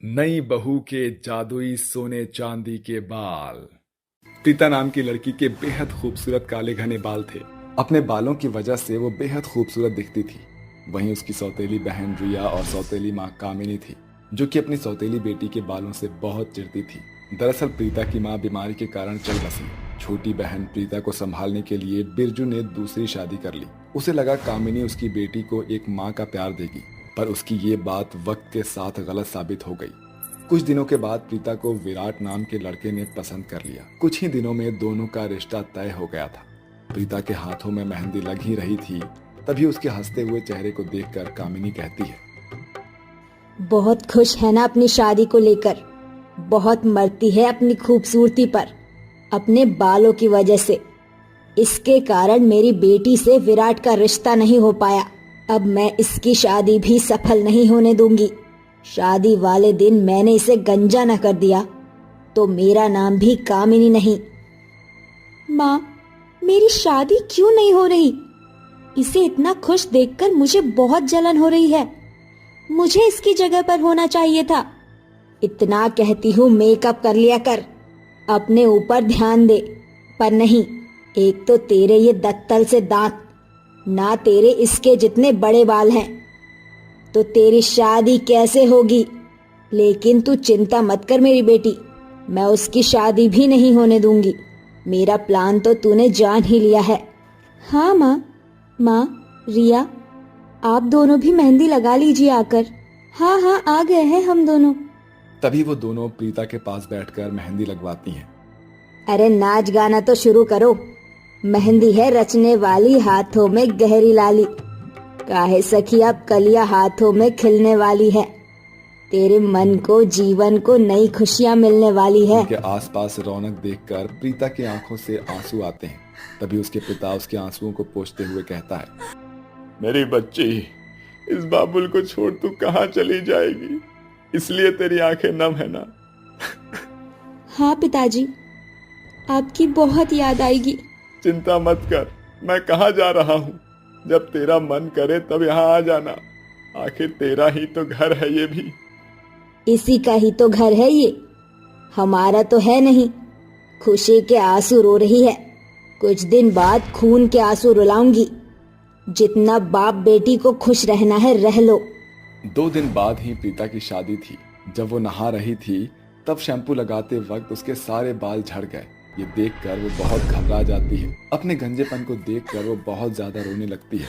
नई बहू के जादुई सोने चांदी के बाल। प्रीता नाम की लड़की के बेहद खूबसूरत काले घने बाल थे। अपने बालों की वजह से वो बेहद खूबसूरत दिखती थी। वहीं उसकी सौतेली बहन रिया और सौतेली माँ कामिनी थी, जो कि अपनी सौतेली बेटी के बालों से बहुत चिढ़ती थी। दरअसल प्रीता की माँ बीमारी के कारण चल बसी। छोटी बहन प्रीता को संभालने के लिए बिरजू ने दूसरी शादी कर ली। उसे लगा कामिनी उसकी बेटी को एक माँ का प्यार देगी, पर उसकी ये बात वक्त के साथ गलत साबित हो गई। कुछ दिनों के बाद प्रीता को विराट नाम के लड़के ने पसंद कर लिया। कुछ ही दिनों में दोनों का रिश्ता तय हो गया था। प्रीता के हाथों में मेहंदी लग ही रही थी, तभी उसके हंसते हुए चेहरे को देखकर कामिनी कहती है, बहुत खुश है ना अपनी शादी को लेकर। बहुत मरती है अपनी खूबसूरती पर, अपने बालों की वजह से। इसके कारण मेरी बेटी से विराट का रिश्ता नहीं हो पाया। अब मैं इसकी शादी भी सफल नहीं होने दूंगी। शादी वाले दिन मैंने इसे गंजा न कर दिया तो मेरा नाम भी कामिनी नहीं। माँ, मेरी शादी क्यों नहीं हो रही? इसे इतना खुश देखकर मुझे बहुत जलन हो रही है। मुझे इसकी जगह पर होना चाहिए था। इतना कहती हूँ मेकअप कर लिया कर, अपने ऊपर ध्यान दे। पर नहीं, एक तो तेरे ये दत्तल से दांत, ना तेरे इसके जितने बड़े बाल हैं, तो तेरी शादी कैसे होगी? लेकिन तू चिंता मत कर मेरी बेटी, मैं उसकी शादी भी नहीं होने दूंगी। मेरा प्लान तो तूने जान ही लिया है। हाँ माँ, रिया, आप दोनों भी मेहंदी लगा लीजिए आकर। हाँ हाँ, आ गए हैं हम दोनों। तभी वो दोनों प्रीता के पास बैठकर मेहंदी लगवाती हैं। अरे नाच गाना तो शुरू करो। मेहंदी है रचने वाली, हाथों में गहरी लाली। काहे सखी अब कलियां हाथों में खिलने वाली है। तेरे मन को, जीवन को नई खुशियां मिलने वाली है। उनके आसपास रौनक देखकर प्रीता की आंखों से आंसू आते हैं। तभी उसके पिता उसके आंसुओं को पोंछते हुए कहता है, मेरी बच्ची, इस बाबुल को छोड़ तू कहाँ चली जाएगी? इसलिए तेरी आंखें नम है ना? हाँ पिताजी, आपकी बहुत याद आएगी। चिंता मत कर, मैं कहाँ जा रहा हूँ। जब तेरा मन करे तब यहाँ आ जाना। आखिर तेरा ही तो घर है ये भी। इसी का ही तो घर है ये, हमारा तो है नहीं। खुशी के आंसू रो रही है, कुछ दिन बाद खून के आंसू रुलाऊंगी। जितना बाप बेटी को खुश रहना है रह लो। 2 दिन बाद ही प्रीता की शादी थी। जब वो नहा रही थी तब शैम्पू लगाते वक्त उसके सारे बाल झड़ गए। ये देखकर वो बहुत घबरा जाती है। अपने गंजेपन को देखकर वो बहुत ज्यादा रोने लगती है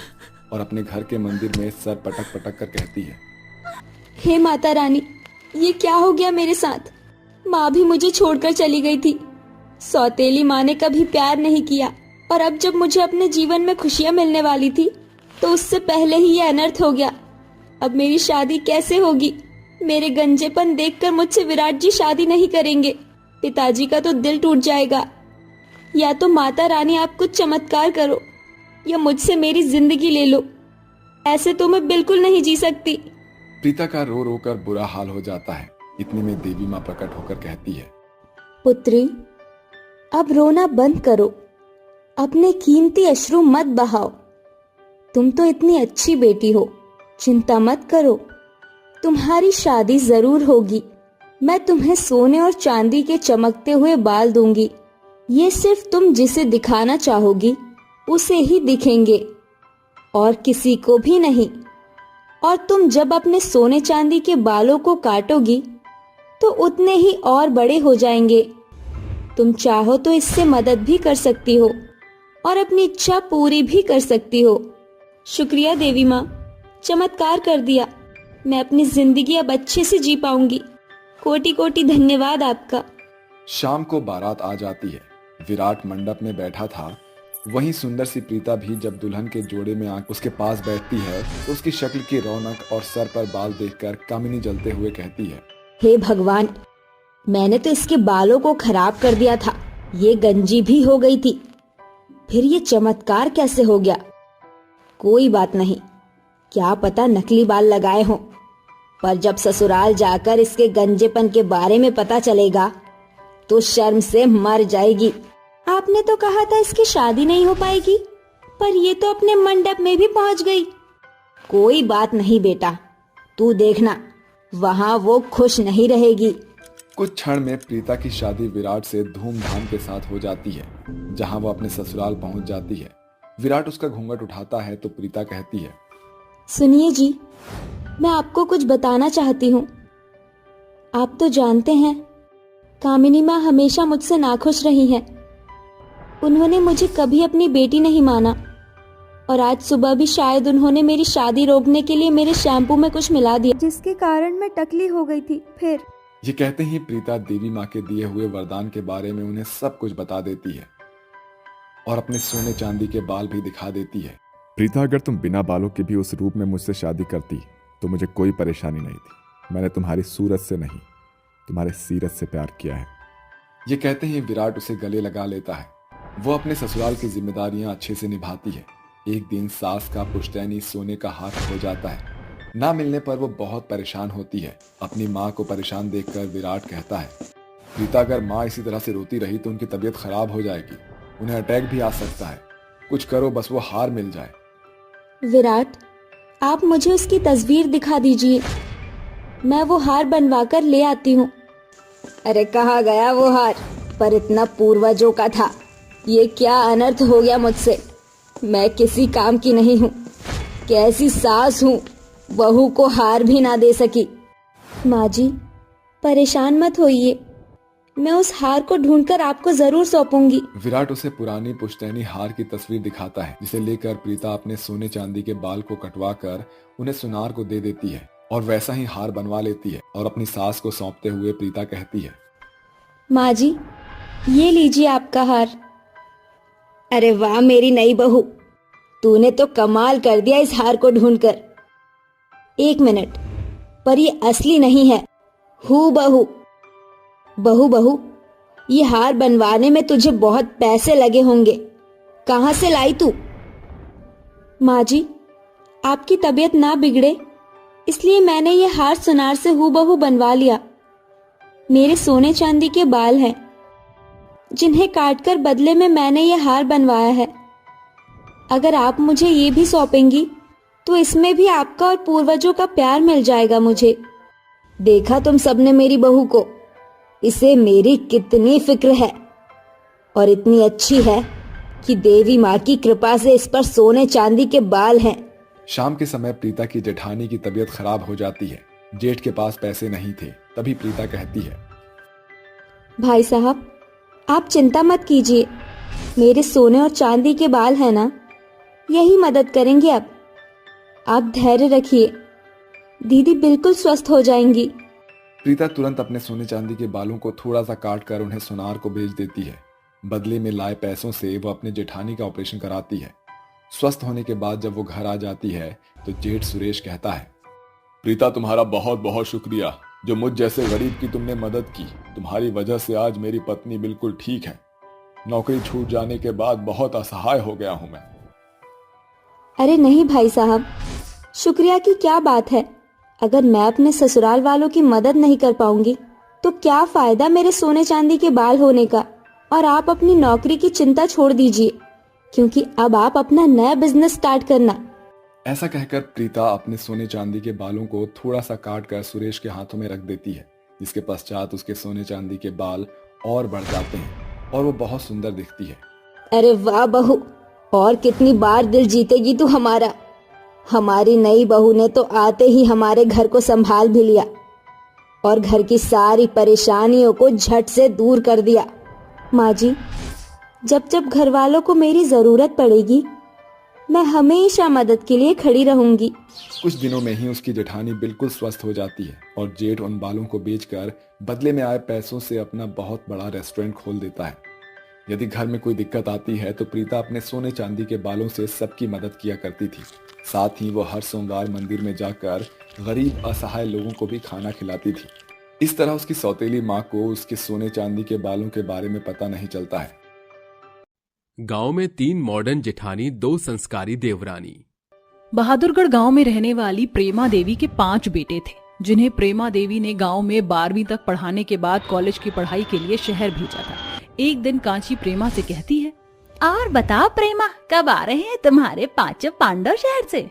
और अपने घर के मंदिर में सर पटक पटक कर कहती है, हे माता रानी, ये क्या हो गया मेरे साथ? माँ भी मुझे छोड़कर चली गई थी। सौतेली माँ ने कभी प्यार नहीं किया, और अब जब मुझे अपने जीवन में खुशियाँ मिलने वाली थी तो उससे पहले ही ये अनर्थ हो गया। अब मेरी शादी कैसे होगी? मेरे गंजेपन देखकर मुझसे विराट जी शादी नहीं करेंगे। पिताजी का तो दिल टूट जाएगा। या तो माता रानी आप कुछ चमत्कार करो, या मुझसे मेरी जिंदगी ले लो। ऐसे तो मैं बिल्कुल नहीं जी सकती। प्रीता का रो रो कर बुरा हाल हो जाता है। इतने में देवी माँ प्रकट होकर कहती है, पुत्री, अब रोना बंद करो। अपने कीमती अश्रु मत बहाओ। तुम तो इतनी अच्छी बेटी हो, चिंता मत करो। तुम्हारी शादी जरूर होगी। मैं तुम्हें सोने और चांदी के चमकते हुए बाल दूंगी। ये सिर्फ तुम जिसे दिखाना चाहोगी उसे ही दिखेंगे, और किसी को भी नहीं। और तुम जब अपने सोने चांदी के बालों को काटोगी तो उतने ही और बड़े हो जाएंगे। तुम चाहो तो इससे मदद भी कर सकती हो और अपनी इच्छा पूरी भी कर सकती हो। शुक्रिया देवी माँ, चमत्कार कर दिया। मैं अपनी जिंदगी अब अच्छे से जी पाऊंगी। कोटि कोटि धन्यवाद आपका। शाम को बारात आ जाती है। विराट मंडप में बैठा था। वहीं सुंदर सी प्रीता भी जब दुल्हन के जोड़े में आकर उसके पास बैठती है तो उसकी शक्ल की रौनक और सर पर बाल देखकर कामिनी जलते हुए कहती है, हे भगवान, मैंने तो इसके बालों को खराब कर दिया था। ये गंजी भी हो गई थी, फिर ये चमत्कार कैसे हो गया? कोई बात नहीं, क्या पता नकली बाल लगाए हों। पर जब ससुराल जाकर इसके गंजेपन के बारे में पता चलेगा तो शर्म से मर जाएगी। आपने तो कहा था इसकी शादी नहीं हो पाएगी, पर ये तो अपने मंडप में भी पहुंच गई। कोई बात नहीं बेटा, तू देखना, वहाँ वो खुश नहीं रहेगी। कुछ क्षण में प्रीता की शादी विराट से धूमधाम के साथ हो जाती है। जहां वो अपने ससुराल पहुंच जाती है, विराट उसका घूंघट उठाता है तो प्रीता कहती है, सुनिए जी, मैं आपको कुछ बताना चाहती हूँ। आप तो जानते हैं, कामिनी माँ हमेशा मुझसे नाखुश रही हैं। उन्होंने मुझे कभी अपनी बेटी नहीं माना और आज सुबह भी शायद उन्होंने मेरी शादी रोकने के लिए मेरे शैम्पू में कुछ मिला दिया, जिसके कारण मैं टकली हो गई थी। फिर ये कहते ही प्रीता देवी माँ के दिए हुए वरदान के बारे में उन्हें सब कुछ बता देती है और अपने सोने चांदी के बाल भी दिखा देती है। प्रीता, अगर तुम बिना बालों के भी उस रूप में मुझसे शादी करती तो मुझे कोई परेशानी नहीं थी। मैंने तुम्हारी सूरत से नहीं, तुम्हारे सीरत से प्यार किया है। ये कहते ही विराट उसे गले लगा लेता है। वो अपने ससुराल की जिम्मेदारियां अच्छे से निभाती है। एक दिन सास का पुश्तैनी सोने का हार हो जाता है। ना मिलने पर वो बहुत परेशान होती है। अपनी माँ को परेशान देखकर विराट कहता है, प्रीता, अगर माँ इसी तरह से रोती रही तो उनकी तबीयत खराब हो जाएगी, उन्हें अटैक भी आ सकता है। कुछ करो, बस वो हार मिल जाए। विराट, आप मुझे उसकी तस्वीर दिखा दीजिए, मैं वो हार बनवा कर ले आती हूँ। अरे कहाँ गया वो हार? पर इतना पूर्वजों का था। ये क्या अनर्थ हो गया मुझसे। मैं किसी काम की नहीं हूँ। कैसी सास हूँ, बहू को हार भी ना दे सकी। माँ जी, परेशान मत होइए, मैं उस हार को ढूंढकर आपको जरूर सौंपूंगी। विराट उसे पुरानी पुश्तैनी हार की तस्वीर दिखाता है, जिसे लेकर प्रीता अपने सोने चांदी के बाल को कटवा कर उन्हें सुनार को दे देती है और वैसा ही हार बनवा लेती है और अपनी सास को सौंपते हुए प्रीता कहती है, माँ जी, ये लीजिए आपका हार। अरे वाह मेरी नई बहू, तूने तो कमाल कर दिया इस हार को ढूंढकर। एक मिनट, पर ये असली नहीं है, हूबहू। बहू, ये हार बनवाने में तुझे बहुत पैसे लगे होंगे, कहाँ से लाई तू? माँ जी, आपकी तबीयत ना बिगड़े इसलिए मैंने ये हार सुनार से हूबहू बनवा लिया। मेरे सोने चांदी के बाल हैं, जिन्हें काटकर बदले में मैंने ये हार बनवाया है। अगर आप मुझे ये भी सौंपेंगी तो इसमें भी आपका और पूर्वजों का प्यार मिल जाएगा मुझे। देखा तुम सबने मेरी बहू को, इसे मेरी कितनी फिक्र है और इतनी अच्छी है कि देवी माँ की कृपा से इस पर सोने चांदी के बाल हैं। शाम के समय प्रीता की जेठानी की तबीयत खराब हो जाती है। जेठ के पास पैसे नहीं थे। तभी प्रीता कहती है, भाई साहब, आप चिंता मत कीजिए, मेरे सोने और चांदी के बाल हैं ना, यही मदद करेंगे। अब आप धैर्य रखिए, दीदी बिल्कुल स्वस्थ हो जाएंगी। प्रीता तुरंत अपने सोने चांदी के बालों को थोड़ा सा काट कर उन्हें सुनार को भेज देती है। बदले में लाए पैसों से वो अपने जेठानी का ऑपरेशन कराती है। स्वस्थ होने के बाद जब वो घर आ जाती है तो जेठ सुरेश कहता है, प्रीता, तुम्हारा बहुत बहुत शुक्रिया, जो मुझ जैसे गरीब की तुमने मदद की। तुम्हारी वजह से आज मेरी पत्नी बिल्कुल ठीक है। नौकरी छूट जाने के बाद बहुत असहाय हो गया हूं मैं। अरे नहीं भाई साहब, शुक्रिया की क्या बात है। अगर मैं अपने ससुराल वालों की मदद नहीं कर पाऊंगी तो क्या फायदा मेरे सोने चांदी के बाल होने का। और आप अपनी नौकरी की चिंता छोड़ दीजिए, क्योंकि अब आप अपना नया बिजनेस स्टार्ट करना। ऐसा कहकर प्रीता अपने सोने चांदी के बालों को थोड़ा सा काट कर सुरेश के हाथों में रख देती है, जिसके पश्चात उसके सोने चांदी के बाल और बढ़ जाते हैं और वो बहुत सुंदर दिखती है। अरे वाह बहू, और कितनी बार दिल जीतेगी तू हमारा। हमारी नई बहू ने तो आते ही हमारे घर को संभाल भी लिया और घर की सारी परेशानियों को झट से दूर कर दिया। माँ जी, जब जब घर वालों को मेरी जरूरत पड़ेगी मैं हमेशा मदद के लिए खड़ी रहूंगी। कुछ दिनों में ही उसकी जेठानी बिल्कुल स्वस्थ हो जाती है और जेठ उन बालों को बेचकर बदले में आए पैसों से अपना बहुत बड़ा रेस्टोरेंट खोल देता है। यदि घर में कोई दिक्कत आती है तो प्रीता अपने सोने चांदी के बालों से सबकी मदद किया करती थी। साथ ही वो हर सोमवार मंदिर में जाकर गरीब असहाय लोगों को भी खाना खिलाती थी। इस तरह उसकी सौतेली माँ को उसके सोने चांदी के बालों के बारे में पता नहीं चलता है। गांव में 3 मॉडर्न जेठानी, 2 संस्कारी देवरानी। बहादुरगढ़ गांव में रहने वाली प्रेमा देवी के 5 बेटे थे, जिन्हें प्रेमा देवी ने गांव में 12वीं तक पढ़ाने के बाद कॉलेज की पढ़ाई के लिए शहर भेजा था। एक दिन कांची प्रेमा से कहती है, और बताओ प्रेमा, कब आ रहे हैं तुम्हारे 5 पांडव शहर से?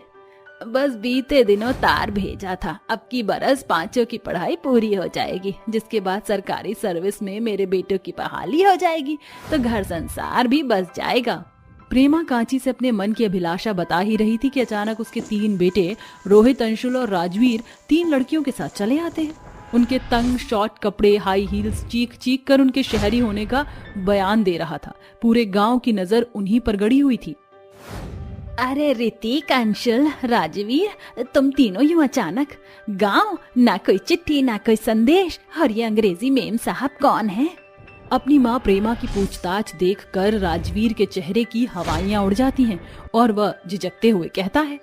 बस बीते दिनों तार भेजा था, अब की बरस 5 की पढ़ाई पूरी हो जाएगी, जिसके बाद सरकारी सर्विस में मेरे बेटों की बहाली हो जाएगी तो घर संसार भी बस जाएगा। प्रेमा कांची से अपने मन की अभिलाषा बता ही रही थी कि अचानक उसके 3 बेटे रोहित, अंशुल और राजवीर 3 लड़कियों के साथ चले आते हैं। उनके तंग शॉर्ट कपड़े, हाई हील्स चीख चीख कर उनके शहरी होने का बयान दे रहा था। पूरे गांव की नजर उन्हीं पर गड़ी हुई थी। अरे ऋतिक, अंशुल, राजवीर, तुम तीनों यूं अचानक गांव, ना कोई चिट्ठी ना कोई संदेश, और ये अंग्रेजी मेम साहब कौन है? अपनी माँ प्रेमा की पूछताछ देखकर राजवीर के चेहरे की हवाइयां उड़ जाती हैं और वह झिझकते हुए कहता है,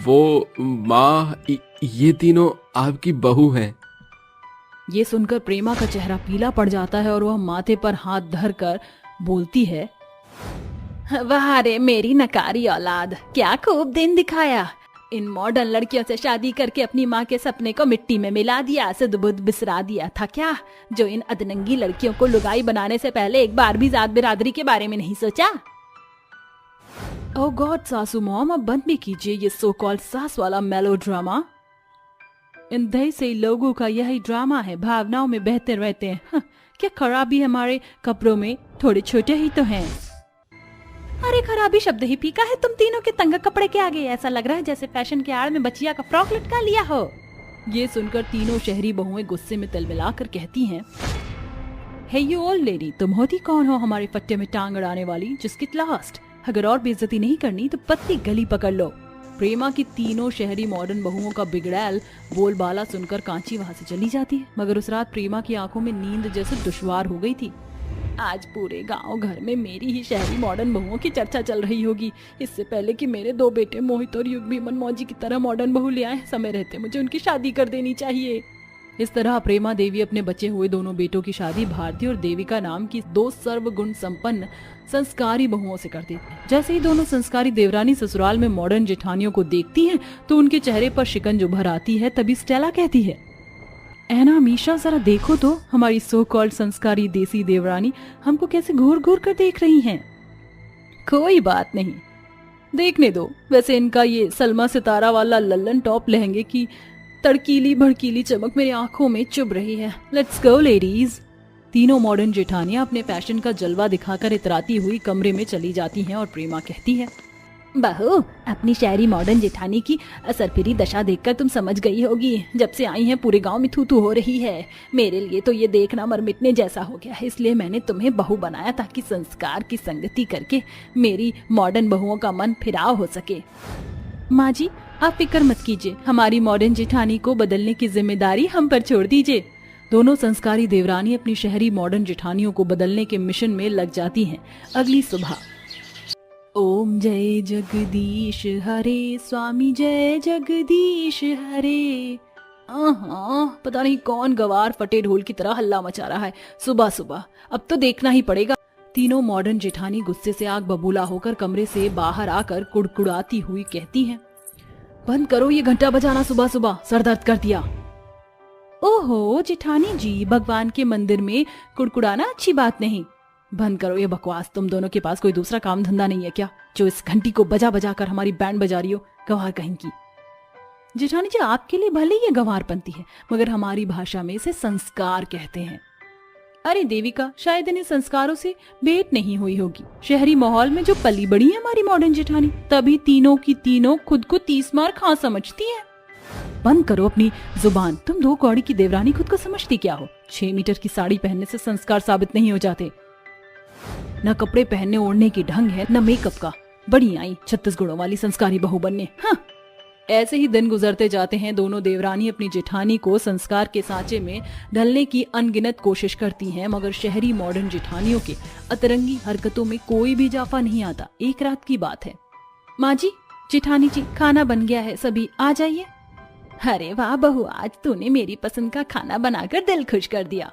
वो माँ, ये तीनों आपकी बहू हैं। ये सुनकर प्रेमा का चेहरा पीला पड़ जाता है और वह माथे पर हाथ धरकर बोलती है, वाह रे मेरी नकारी औलाद, क्या खूब दिन दिखाया। इन मॉडर्न लड़कियों से शादी करके अपनी माँ के सपने को मिट्टी में मिला दिया, सुध-बुध बिसरा दिया था क्या, जो इन अधनंगी लड़कियों को लुगाई बनाने से पहले एक बार भी जात बिरादरी के बारे में नहीं सोचा। ओह गॉड सासू मॉम, अब बंद भी कीजिए ये सो कॉल्ड सास वाला मेलोड्रामा। इन दही से लोगों का यही ड्रामा है, भावनाओं में बहते रहते हैं। क्या खराबी हमारे कपड़ों में, थोड़े छोटे ही तो हैं। अरे खराबी शब्द ही फीका है तुम तीनों के तंग कपड़े के आगे, ऐसा लग रहा है जैसे फैशन के आड़ में बचिया का फ्रॉक लटका लिया हो। ये सुनकर तीनों शहरी बहुएं गुस्से में तिलमिलाकर कहती हैं, हे यू ओल्ड लेडी, तुम होती कौन हो हमारे फट्टे में टांग अड़ाने वाली, जिसकी लास्ट, अगर और बेइज्जती नहीं करनी तो पत्ती गली पकड़ लो। प्रेमा की तीनों शहरी मॉडर्न बहुओं का बिगड़ैल बोलबाला सुनकर कांची वहां से चली जाती है, मगर उस रात प्रेमा की आंखों में नींद जैसे दुश्वार हो गई थी। आज पूरे गांव घर में मेरी ही शहरी मॉडर्न बहुओं की चर्चा चल रही होगी। इससे पहले कि मेरे 2 बेटे मोहित और युग भी मनमौजी की तरह मॉडर्न बहू ले आए, समय रहते मुझे उनकी शादी कर देनी चाहिए। इस तरह प्रेमा देवी अपने बचे हुए दोनों बेटों की शादी भारती और देविका नाम की 2 सर्वगुण संपन्न संस्कारी बहुओं से कर देती है। जैसे ही दोनों संस्कारी देवरानी ससुराल में मॉडर्न जेठानियों को देखती हैं तो उनके चेहरे पर शिकंज उभर आती है। तभी स्टेला कहती है, ऐना मीशा, जरा देखो तो हमारी सो कॉल्ड संस्कारी देसी देवरानी हमको कैसे घूर घूर कर देख रही हैं। कोई बात नहीं, देखने दो। वैसे इनका ये सलमा सितारा वाला लल्लन टॉप लहंगे की तड़कीली भड़कीली चमक मेरी आंखों में चुभ रही है। Let's go ladies. तीनों मॉडर्न जेठानियां अपने फैशन का जलवा दिखाकर इतराती हुई कमरे में चली जाती हैं और प्रेमा कहती है, बहू, अपनी शहरी मॉडर्न जेठानी की असरफिरी दशा देखकर तुम समझ गई होगी। जब से आई हैं पूरे गांव में थू-थू हो रही है। मेरे लिए तो ये देखना मर मिटने जैसा हो गया है, इसलिए मैंने तुम्हें बहू बनाया ताकि संस्कार की संगति करके मेरी मॉडर्न बहुओं का मन फिराव हो सके। माँ जी, आप फिक्र मत कीजिए, हमारी मॉडर्न जेठानी को बदलने की जिम्मेदारी हम पर छोड़ दीजिए। दोनों संस्कारी देवरानी अपनी शहरी मॉडर्न जेठानियों को बदलने के मिशन में लग जाती हैं। अगली सुबह, ओम जय जगदीश हरे, स्वामी जय जगदीश हरे। पता नहीं कौन गवार फटे ढोल की तरह हल्ला मचा रहा है सुबह सुबह, अब तो देखना ही पड़ेगा। तीनों मॉडर्न जेठानी गुस्से से आग बबूला होकर कमरे से बाहर आकर कुड़कुड़ाती हुई कहती हैं, बंद करो ये घंटा बजाना सुबह सुबह, सर दर्द कर दिया। ओहो जेठानी जी, भगवान के मंदिर में कुड़कुड़ाना अच्छी बात नहीं। बंद करो ये बकवास, तुम दोनों के पास कोई दूसरा काम धंधा नहीं है क्या, जो इस घंटी को बजा बजा कर हमारी बैंड बजा रही हो, गंवार कहीं की। जेठानी जी, आपके लिए भले ये गंवारपंती है, मगर हमारी भाषा में इसे संस्कार कहते हैं। अरे देविका, शायद इन्हें संस्कारों से भेंट नहीं हुई होगी। शहरी माहौल में जो पली बड़ी है हमारी मॉडर्न जेठानी, तभी तीनों की तीनों खुद को 30 मार खा समझती है। बंद करो अपनी जुबान, तुम 2 कौड़ी की देवरानी खुद को समझती क्या हो। 6 मीटर की साड़ी पहनने से संस्कार साबित नहीं हो जाते। न कपड़े पहनने ओढ़ने की ढंग है, न मेकअप का। बड़ी आई 36 गुणों वाली संस्कारी बहू बनने। हाँ। ऐसे ही दिन गुजरते जाते हैं। दोनों देवरानी अपनी जेठानी को संस्कार के सांचे में ढलने की अनगिनत कोशिश करती हैं, मगर शहरी मॉडर्न जेठानियों के अतरंगी हरकतों में कोई भी इजाफा नहीं आता। एक रात की बात है। माँ जी, जेठानी जी, खाना बन गया है, सभी आ जाइए। अरे वाह बहू, आज तूने मेरी पसंद का खाना बनाकर दिल खुश कर दिया।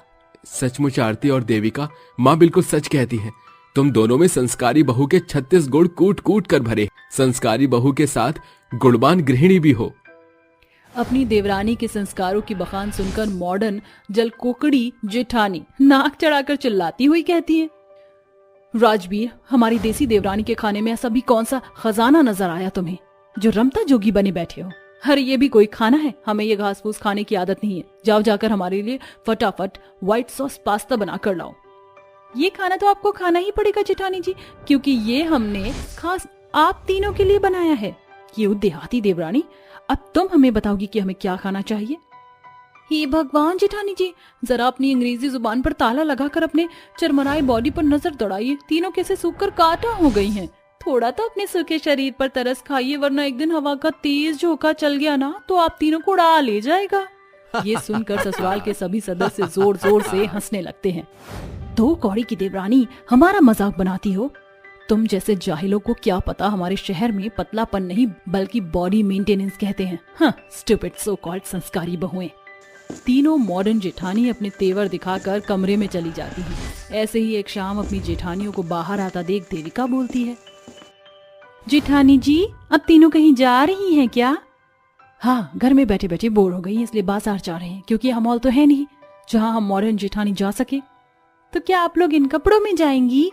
सचमुच आरती और देविका, माँ बिल्कुल सच कहती हैं। तुम दोनों में संस्कारी बहू के 36 गुण कूट कूट कर भरे। संस्कारी बहू के साथ गुणवान गृहिणी भी हो। अपनी देवरानी के संस्कारों की बखान सुनकर मॉडर्न जलकोकड़ी जेठानी नाक चढ़ाकर चिल्लाती हुई कहती है, राजवीर, हमारी देसी देवरानी के खाने में ऐसा भी कौन सा खजाना नजर आया तुम्हें? जो रमता जोगी बने बैठे हो। अरे ये भी कोई खाना है? हमें ये घास फूस खाने की आदत नहीं है। जाओ जाकर हमारे लिए फटाफट व्हाइट सॉस पास्ता बना कर लाओ। ये खाना तो आपको खाना ही पड़ेगा जेठानी जी, क्योंकि ये हमने खास आप तीनों के लिए बनाया है। ये देहाती देवरानी, अब तुम हमें बताओगी कि हमें क्या खाना चाहिए। हे भगवान जेठानी जी, जरा अपनी अंग्रेजी जुबान पर ताला लगाकर अपने चरमराए बॉडी पर नजर दौड़ाइए। तीनों कैसे सूखकर कांटा हो गई हैं। थोड़ा तो अपने सूखे शरीर पर तरस खाइए, वरना एक दिन हवा का तेज झोंका चल गया ना तो आप तीनों को उड़ा ले जाएगा। ये सुनकर ससुराल के सभी सदस्य जोर जोर से हंसने लगते हैं। तो कौड़ी की देवरानी, हमारा मजाक बनाती हो? तुम जैसे जाहिलों को क्या पता हमारे शहर में पतलापन नहीं बल्कि बॉडी मेंटेनेंस कहते हैं। हाँ, स्टूपिड सो कॉल्ड संस्कारी बहुएं। तीनों मॉडर्न जेठानी अपने तेवर दिखाकर कमरे में चली जाती हैं। ऐसे ही एक शाम अपनी जेठानियों को बाहर आता देख देविका बोलती है, जेठानी जी, अब तीनों कहीं जा रही हैं क्या? हाँ, घर में बैठे बैठे बोर हो गई हैं, इसलिए बाजार जा रहे हैं, क्योंकि हम हॉल तो है नहीं जहाँ हम मॉडर्न जेठानी जा सके। तो क्या आप लोग इन कपड़ों में जाएंगी?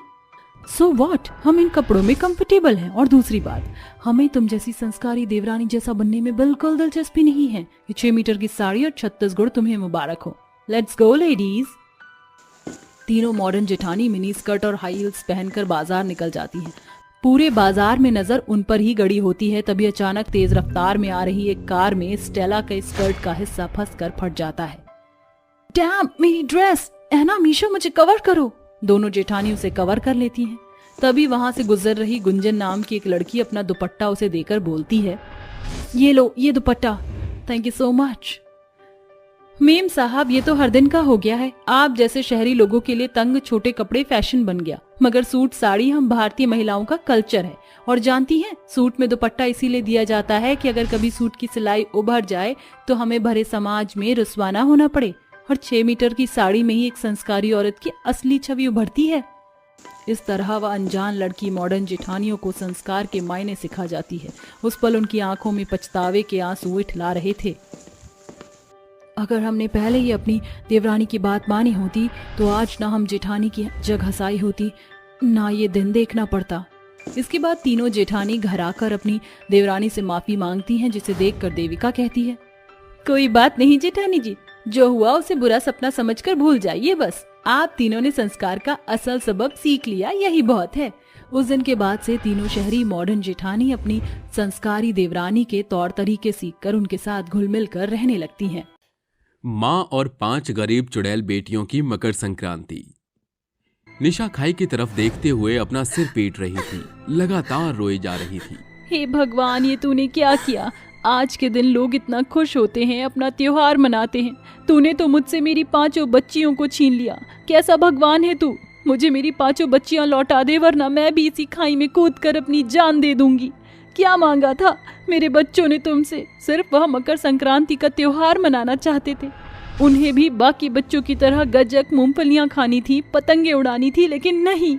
सो व्हाट, हम इन कपड़ों में कंफर्टेबल हैं। और दूसरी बात, हमें तुम जैसी संस्कारी देवरानी जैसा बनने में बिल्कुल दिलचस्पी नहीं है। ये 6 मीटर की साड़ी और 36 गुड़ तुम्हें मुबारक हो। Let's go ladies. तीनों मॉडर्न जेठानी मिनी स्कर्ट और हाई हील्स पहनकर बाजार निकल जाती हैं। पूरे बाजार में नजर उन पर ही गड़ी होती है। तभी अचानक तेज रफ्तार में आ रही एक कार में स्टेला के स्कर्ट का हिस्सा फंसकर फट जाता है। डैम, मेरी ड्रेस! एना, मीशो, मुझे कवर करो। दोनों जेठानी उसे कवर कर लेती हैं। तभी वहां से गुजर रही गुंजन नाम की एक लड़की अपना दुपट्टा उसे देकर बोलती है, ये लो, ये दुपट्टा, thank you so much. Ma'am साहब, ये तो हर दिन का हो गया है। आप जैसे शहरी लोगों के लिए तंग छोटे कपड़े फैशन बन गया, मगर सूट साड़ी हम भारतीय महिलाओं का कल्चर है। और जानती हैं, सूट में दुपट्टा इसीलिए दिया जाता है कि अगर कभी सूट की सिलाई उभर जाए तो हमें भरे समाज में रुस्वा ना होना पड़े। और 6 मीटर की साड़ी में ही एक संस्कारी औरत की असली छवि उभरती है। इस तरह वह अनजान लड़की मॉडर्न जेठानियों को संस्कार के मायने सिखा जाती है। उस पल उनकी आंखों में पछतावे के आंसू इठला रहे थे। अगर हमने पहले ही अपनी देवरानी की बात मानी होती तो आज ना हम जेठानी की जग हंसाई होती, ना ये दिन देखना पड़ता। इसके बाद तीनों जेठानी घर आकर अपनी देवरानी से माफी मांगती हैं, जिसे देखकर देविका कहती है, कोई बात नहीं जेठानी जी, जो हुआ उसे बुरा सपना समझकर भूल जाइए बस। आप तीनों ने संस्कार का असल सबक सीख लिया, यही बहुत है। उस दिन के बाद से तीनों शहरी मॉडर्न जेठानी अपनी संस्कारी देवरानी के तौर तरीके सीखकर उनके साथ घुल मिल कर रहने लगती हैं। माँ और 5 गरीब चुड़ैल बेटियों की मकर संक्रांति। निशा खाई की तरफ देखते हुए अपना सिर पीट रही थी, लगातार रोई जा रही थी। हे भगवान, ये तूने क्या किया? आज के दिन लोग इतना खुश होते हैं, अपना त्योहार मनाते हैं। तूने तो मुझसे मेरी 5 बच्चियों को छीन लिया। कैसा भगवान है तू? मुझे मेरी 5 बच्चियां लौटा दे, वरना मैं भी इसी खाई में कूदकर अपनी जान दे दूंगी। क्या मांगा था मेरे बच्चों ने तुमसे? सिर्फ वह मकर संक्रांति का त्योहार मनाना चाहते थे। उन्हें भी बाकी बच्चों की तरह गज्जक, मूंगफलियां खानी थी, पतंगे उड़ानी थी, लेकिन नहीं।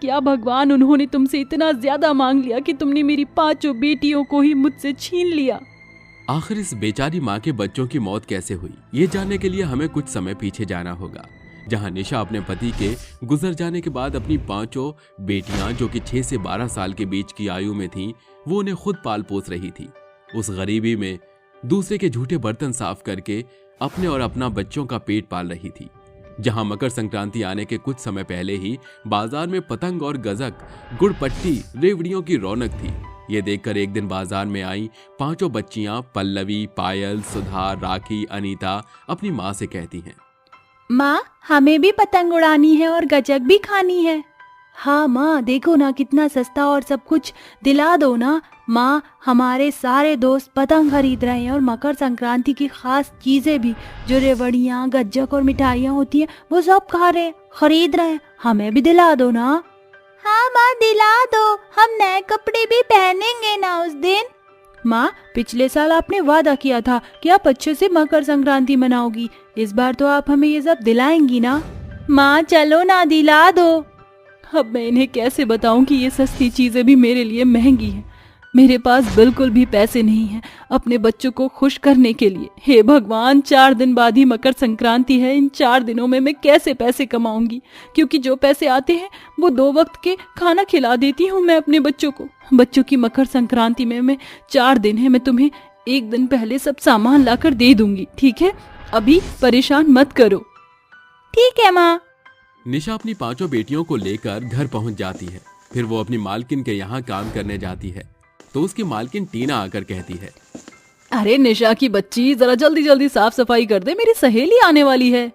क्या भगवान, उन्होंने तुमसे इतना ज्यादा मांग लिया कि तुमने मेरी 5 बेटियों को ही मुझसे छीन लिया। आखिर इस बेचारी माँ के बच्चों की मौत कैसे हुई, ये जानने के लिए हमें कुछ समय पीछे जाना होगा, जहाँ निशा अपने पति के गुजर जाने के बाद अपनी 5 बेटियां, जो कि 6 से 12 साल के बीच की आयु में थीं, वो उन्हें खुद पाल पोस रही थी। उस गरीबी में दूसरे के झूठे बर्तन साफ करके अपने और अपना बच्चों का पेट पाल रही थी। जहां मकर संक्रांति आने के कुछ समय पहले ही बाजार में पतंग और गजक, गुड़पट्टी, रेवड़ियों की रौनक थी। ये देखकर एक दिन बाजार में आई 5 बच्चियां पल्लवी, पायल, सुधा, राखी, अनीता अपनी माँ से कहती हैं, माँ, हमें भी पतंग उड़ानी है और गजक भी खानी है। हाँ माँ, देखो ना कितना सस्ता और सब कुछ, दिला दो ना। माँ, हमारे सारे दोस्त पतंग खरीद रहे हैं और मकर संक्रांति की खास चीजें भी, जो रेवड़ियाँ, गज्जक और मिठाइयाँ होती हैं, वो सब खा रहे हैं, खरीद रहे हैं। हमें भी दिला दो ना। हाँ माँ, दिला दो, हम नए कपड़े भी पहनेंगे ना उस दिन। माँ, पिछले साल आपने वादा किया था कि आप अच्छे से मकर संक्रांति मनाओगी। इस बार तो आप हमें ये सब दिलाएंगी ना। माँ, चलो ना, दिला दो। अब मैं इन्हें कैसे बताऊं कि ये सस्ती चीजें भी मेरे लिए महंगी हैं। मेरे पास बिल्कुल भी पैसे नहीं हैं अपने बच्चों को खुश करने के लिए। हे भगवान, 4 दिन बाद ही मकर संक्रांति है। इन 4 दिनों में मैं कैसे पैसे कमाऊंगी? क्योंकि जो पैसे आते हैं वो 2 वक्त के खाना खिला देती हूँ मैं अपने बच्चों को। बच्चों की मकर संक्रांति में 4 दिन है, मैं तुम्हें 1 दिन पहले सब सामान लाकर दे दूंगी, ठीक है? अभी परेशान मत करो। ठीक है माँ। निशा अपनी 5 बेटियों को लेकर घर पहुंच जाती है। फिर वो अपनी मालकिन के यहाँ काम करने जाती है तो उसकी मालकिन टीना आकर कहती है, अरे निशा की बच्ची, जरा जल्दी जल्दी साफ सफाई कर दे, मेरी सहेली आने वाली है।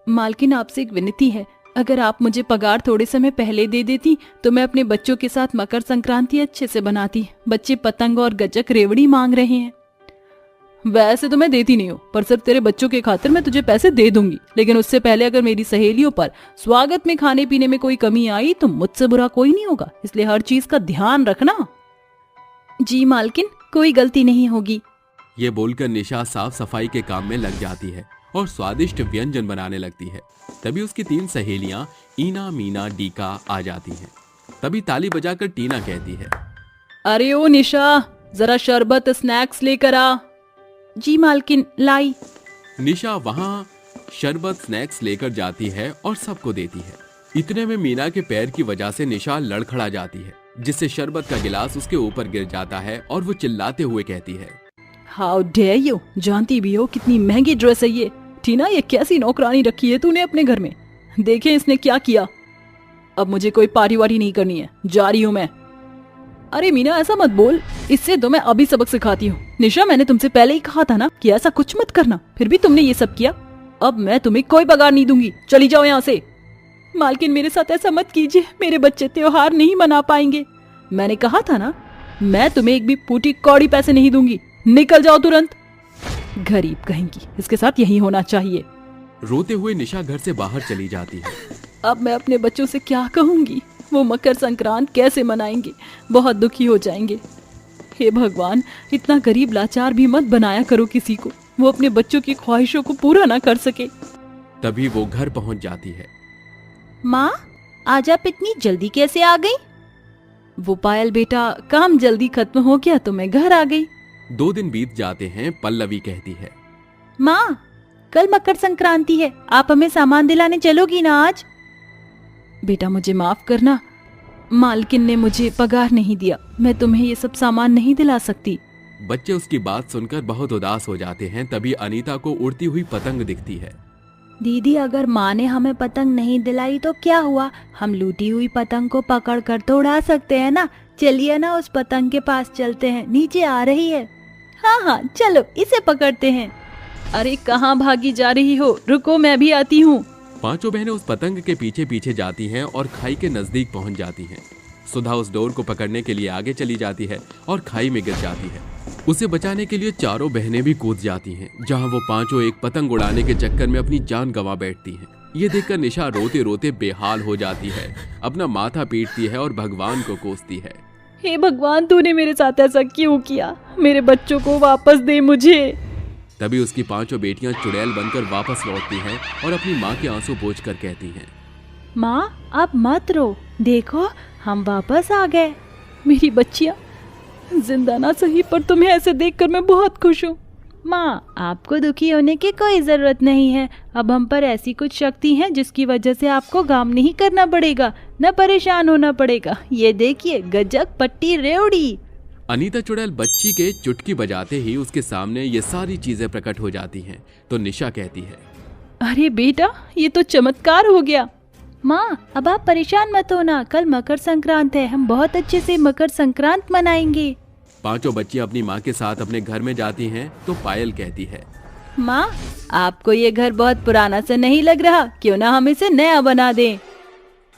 मालकिन, आपसे एक विनती है, अगर आप मुझे पगार थोड़े समय पहले दे देती तो मैं अपने बच्चों के साथ मकर संक्रांति अच्छे से बनाती। बच्चे पतंग और गजक रेवड़ी मांग रहे हैं। वैसे तो मैं देती नहीं हूँ, पर सिर्फ तेरे बच्चों के खातिर मैं तुझे पैसे दे दूंगी, लेकिन उससे पहले अगर मेरी सहेलियों पर स्वागत में खाने पीने में कोई कमी आई तो मुझसे बुरा कोई नहीं होगा, इसलिए हर चीज का ध्यान रखना। जी मालकिन, कोई गलती नहीं होगी। ये बोलकर निशा साफ सफाई के काम में लग जाती है और स्वादिष्ट व्यंजन बनाने लगती है। तभी उसकी 3 सहेलियां ईना, मीना, डीका आ जाती हैं। तभी ताली बजाकर टीना कहती है, अरे ओ निशा, जरा शरबत स्नैक्स लेकर आ। जी मालकिन, लाई। निशा वहां शरबत स्नैक्स लेकर जाती है और सबको देती है। इतने में मीना के पैर की वजह से निशा लड़खड़ा जाती है, जिससे शरबत का गिलास उसके ऊपर गिर जाता है और वो चिल्लाते हुए कहती है, हाउ डेयर यू, जानती भी हो कितनी महंगी ड्रेस है ये। टीना, ये कैसी नौकरानी रखी है तूने अपने घर में? देखे इसने क्या किया। अब मुझे कोई पारी वारी नहीं करनी है, जा रही हूँ मैं। अरे मीना, ऐसा मत बोल, इससे तो मैं अभी सबक सिखाती हूँ। निशा, मैंने तुमसे पहले ही कहा था ना कि ऐसा कुछ मत करना, फिर भी तुमने ये सब किया। अब मैं तुम्हें कोई पगार नहीं दूंगी, चली जाओ यहाँ से। मालकिन, मेरे साथ ऐसा मत कीजिए, मेरे बच्चे त्योहार नहीं मना पाएंगे। मैंने कहा था ना, मैं तुम्हें एक भी फूटी कौड़ी पैसे नहीं दूंगी, निकल जाओ तुरंत। गरीब कहेंगी, इसके साथ यही होना चाहिए। रोते हुए निशा घर से बाहर चली जाती है। अब मैं अपने बच्चों से क्या कहूंगी? वो मकर संक्रांत कैसे मनाएंगे? बहुत दुखी हो जाएंगे। हे भगवान, इतना गरीब लाचार भी मत बनाया करो किसी को, वो अपने बच्चों की ख्वाहिशों को पूरा ना कर सके। तभी वो घर पहुंच जाती है। माँ, आज आप इतनी जल्दी कैसे आ गई? वो पायल बेटा, काम जल्दी खत्म हो गया तो मैं घर आ गई। 2 दिन बीत जाते हैं। पल्लवी कहती है, माँ, कल मकर संक्रांति है, आप हमें सामान दिलाने चलोगी ना आज? बेटा मुझे माफ करना, मालकिन ने मुझे पगार नहीं दिया, मैं तुम्हें ये सब सामान नहीं दिला सकती। बच्चे उसकी बात सुनकर बहुत उदास हो जाते हैं। तभी अनीता को उड़ती हुई पतंग दिखती है। दीदी, अगर माँ ने हमें पतंग नहीं दिलाई तो क्या हुआ? हम लूटी हुई पतंग को पकड़ कर तो उड़ा सकते हैं ना। चलिए ना, उस पतंग के पास चलते हैं, नीचे आ रही है। हाँ हाँ चलो, इसे पकड़ते हैं। अरे कहाँ भागी जा रही हो? रुको, मैं भी आती हूँ। 5 बहनें उस पतंग के पीछे पीछे जाती हैं और खाई के नजदीक पहुंच जाती हैं। सुधा उस डोर को पकड़ने के लिए आगे चली जाती है और खाई में गिर जाती है। उसे बचाने के लिए चारों बहनें भी कूद जाती हैं, जहां वो 5 एक पतंग उड़ाने के चक्कर में अपनी जान गंवा बैठती हैं। ये देखकर निशा रोते रोते बेहाल हो जाती है, अपना माथा पीटती है और भगवान को कोसती है। हे भगवान, तूने मेरे साथ ऐसा क्यों किया? मेरे बच्चों को वापस दे मुझे। तभी उसकी 5 बेटियां चुड़ैल बनकर वापस लौटती हैं और अपनी माँ के आंसू पोंछकर कहती हैं, माँ, आप मत रो, देखो हम वापस आ गए। मेरी बच्चियां जिंदा ना सही, पर तुम्हें ऐसे देखकर मैं बहुत खुश हूँ। माँ, आपको दुखी होने की कोई जरूरत नहीं है। अब हम पर ऐसी कुछ शक्ति है जिसकी वजह से आपको काम नहीं करना पड़ेगा, न परेशान होना पड़ेगा। ये देखिए, गजक, पट्टी, रेवड़ी। अनीता चुड़ैल बच्ची के चुटकी बजाते ही उसके सामने ये सारी चीजें प्रकट हो जाती हैं। तो निशा कहती है, अरे बेटा, ये तो चमत्कार हो गया। माँ, अब आप परेशान मत होना, कल मकर संक्रांत है, हम बहुत अच्छे से मकर संक्रांत मनाएंगे। 5 बच्चियां अपनी माँ के साथ अपने घर में जाती हैं। तो पायल कहती है, माँ, आपको ये घर बहुत पुराना सा नहीं लग रहा? क्यों ना हम इसे नया बना दें?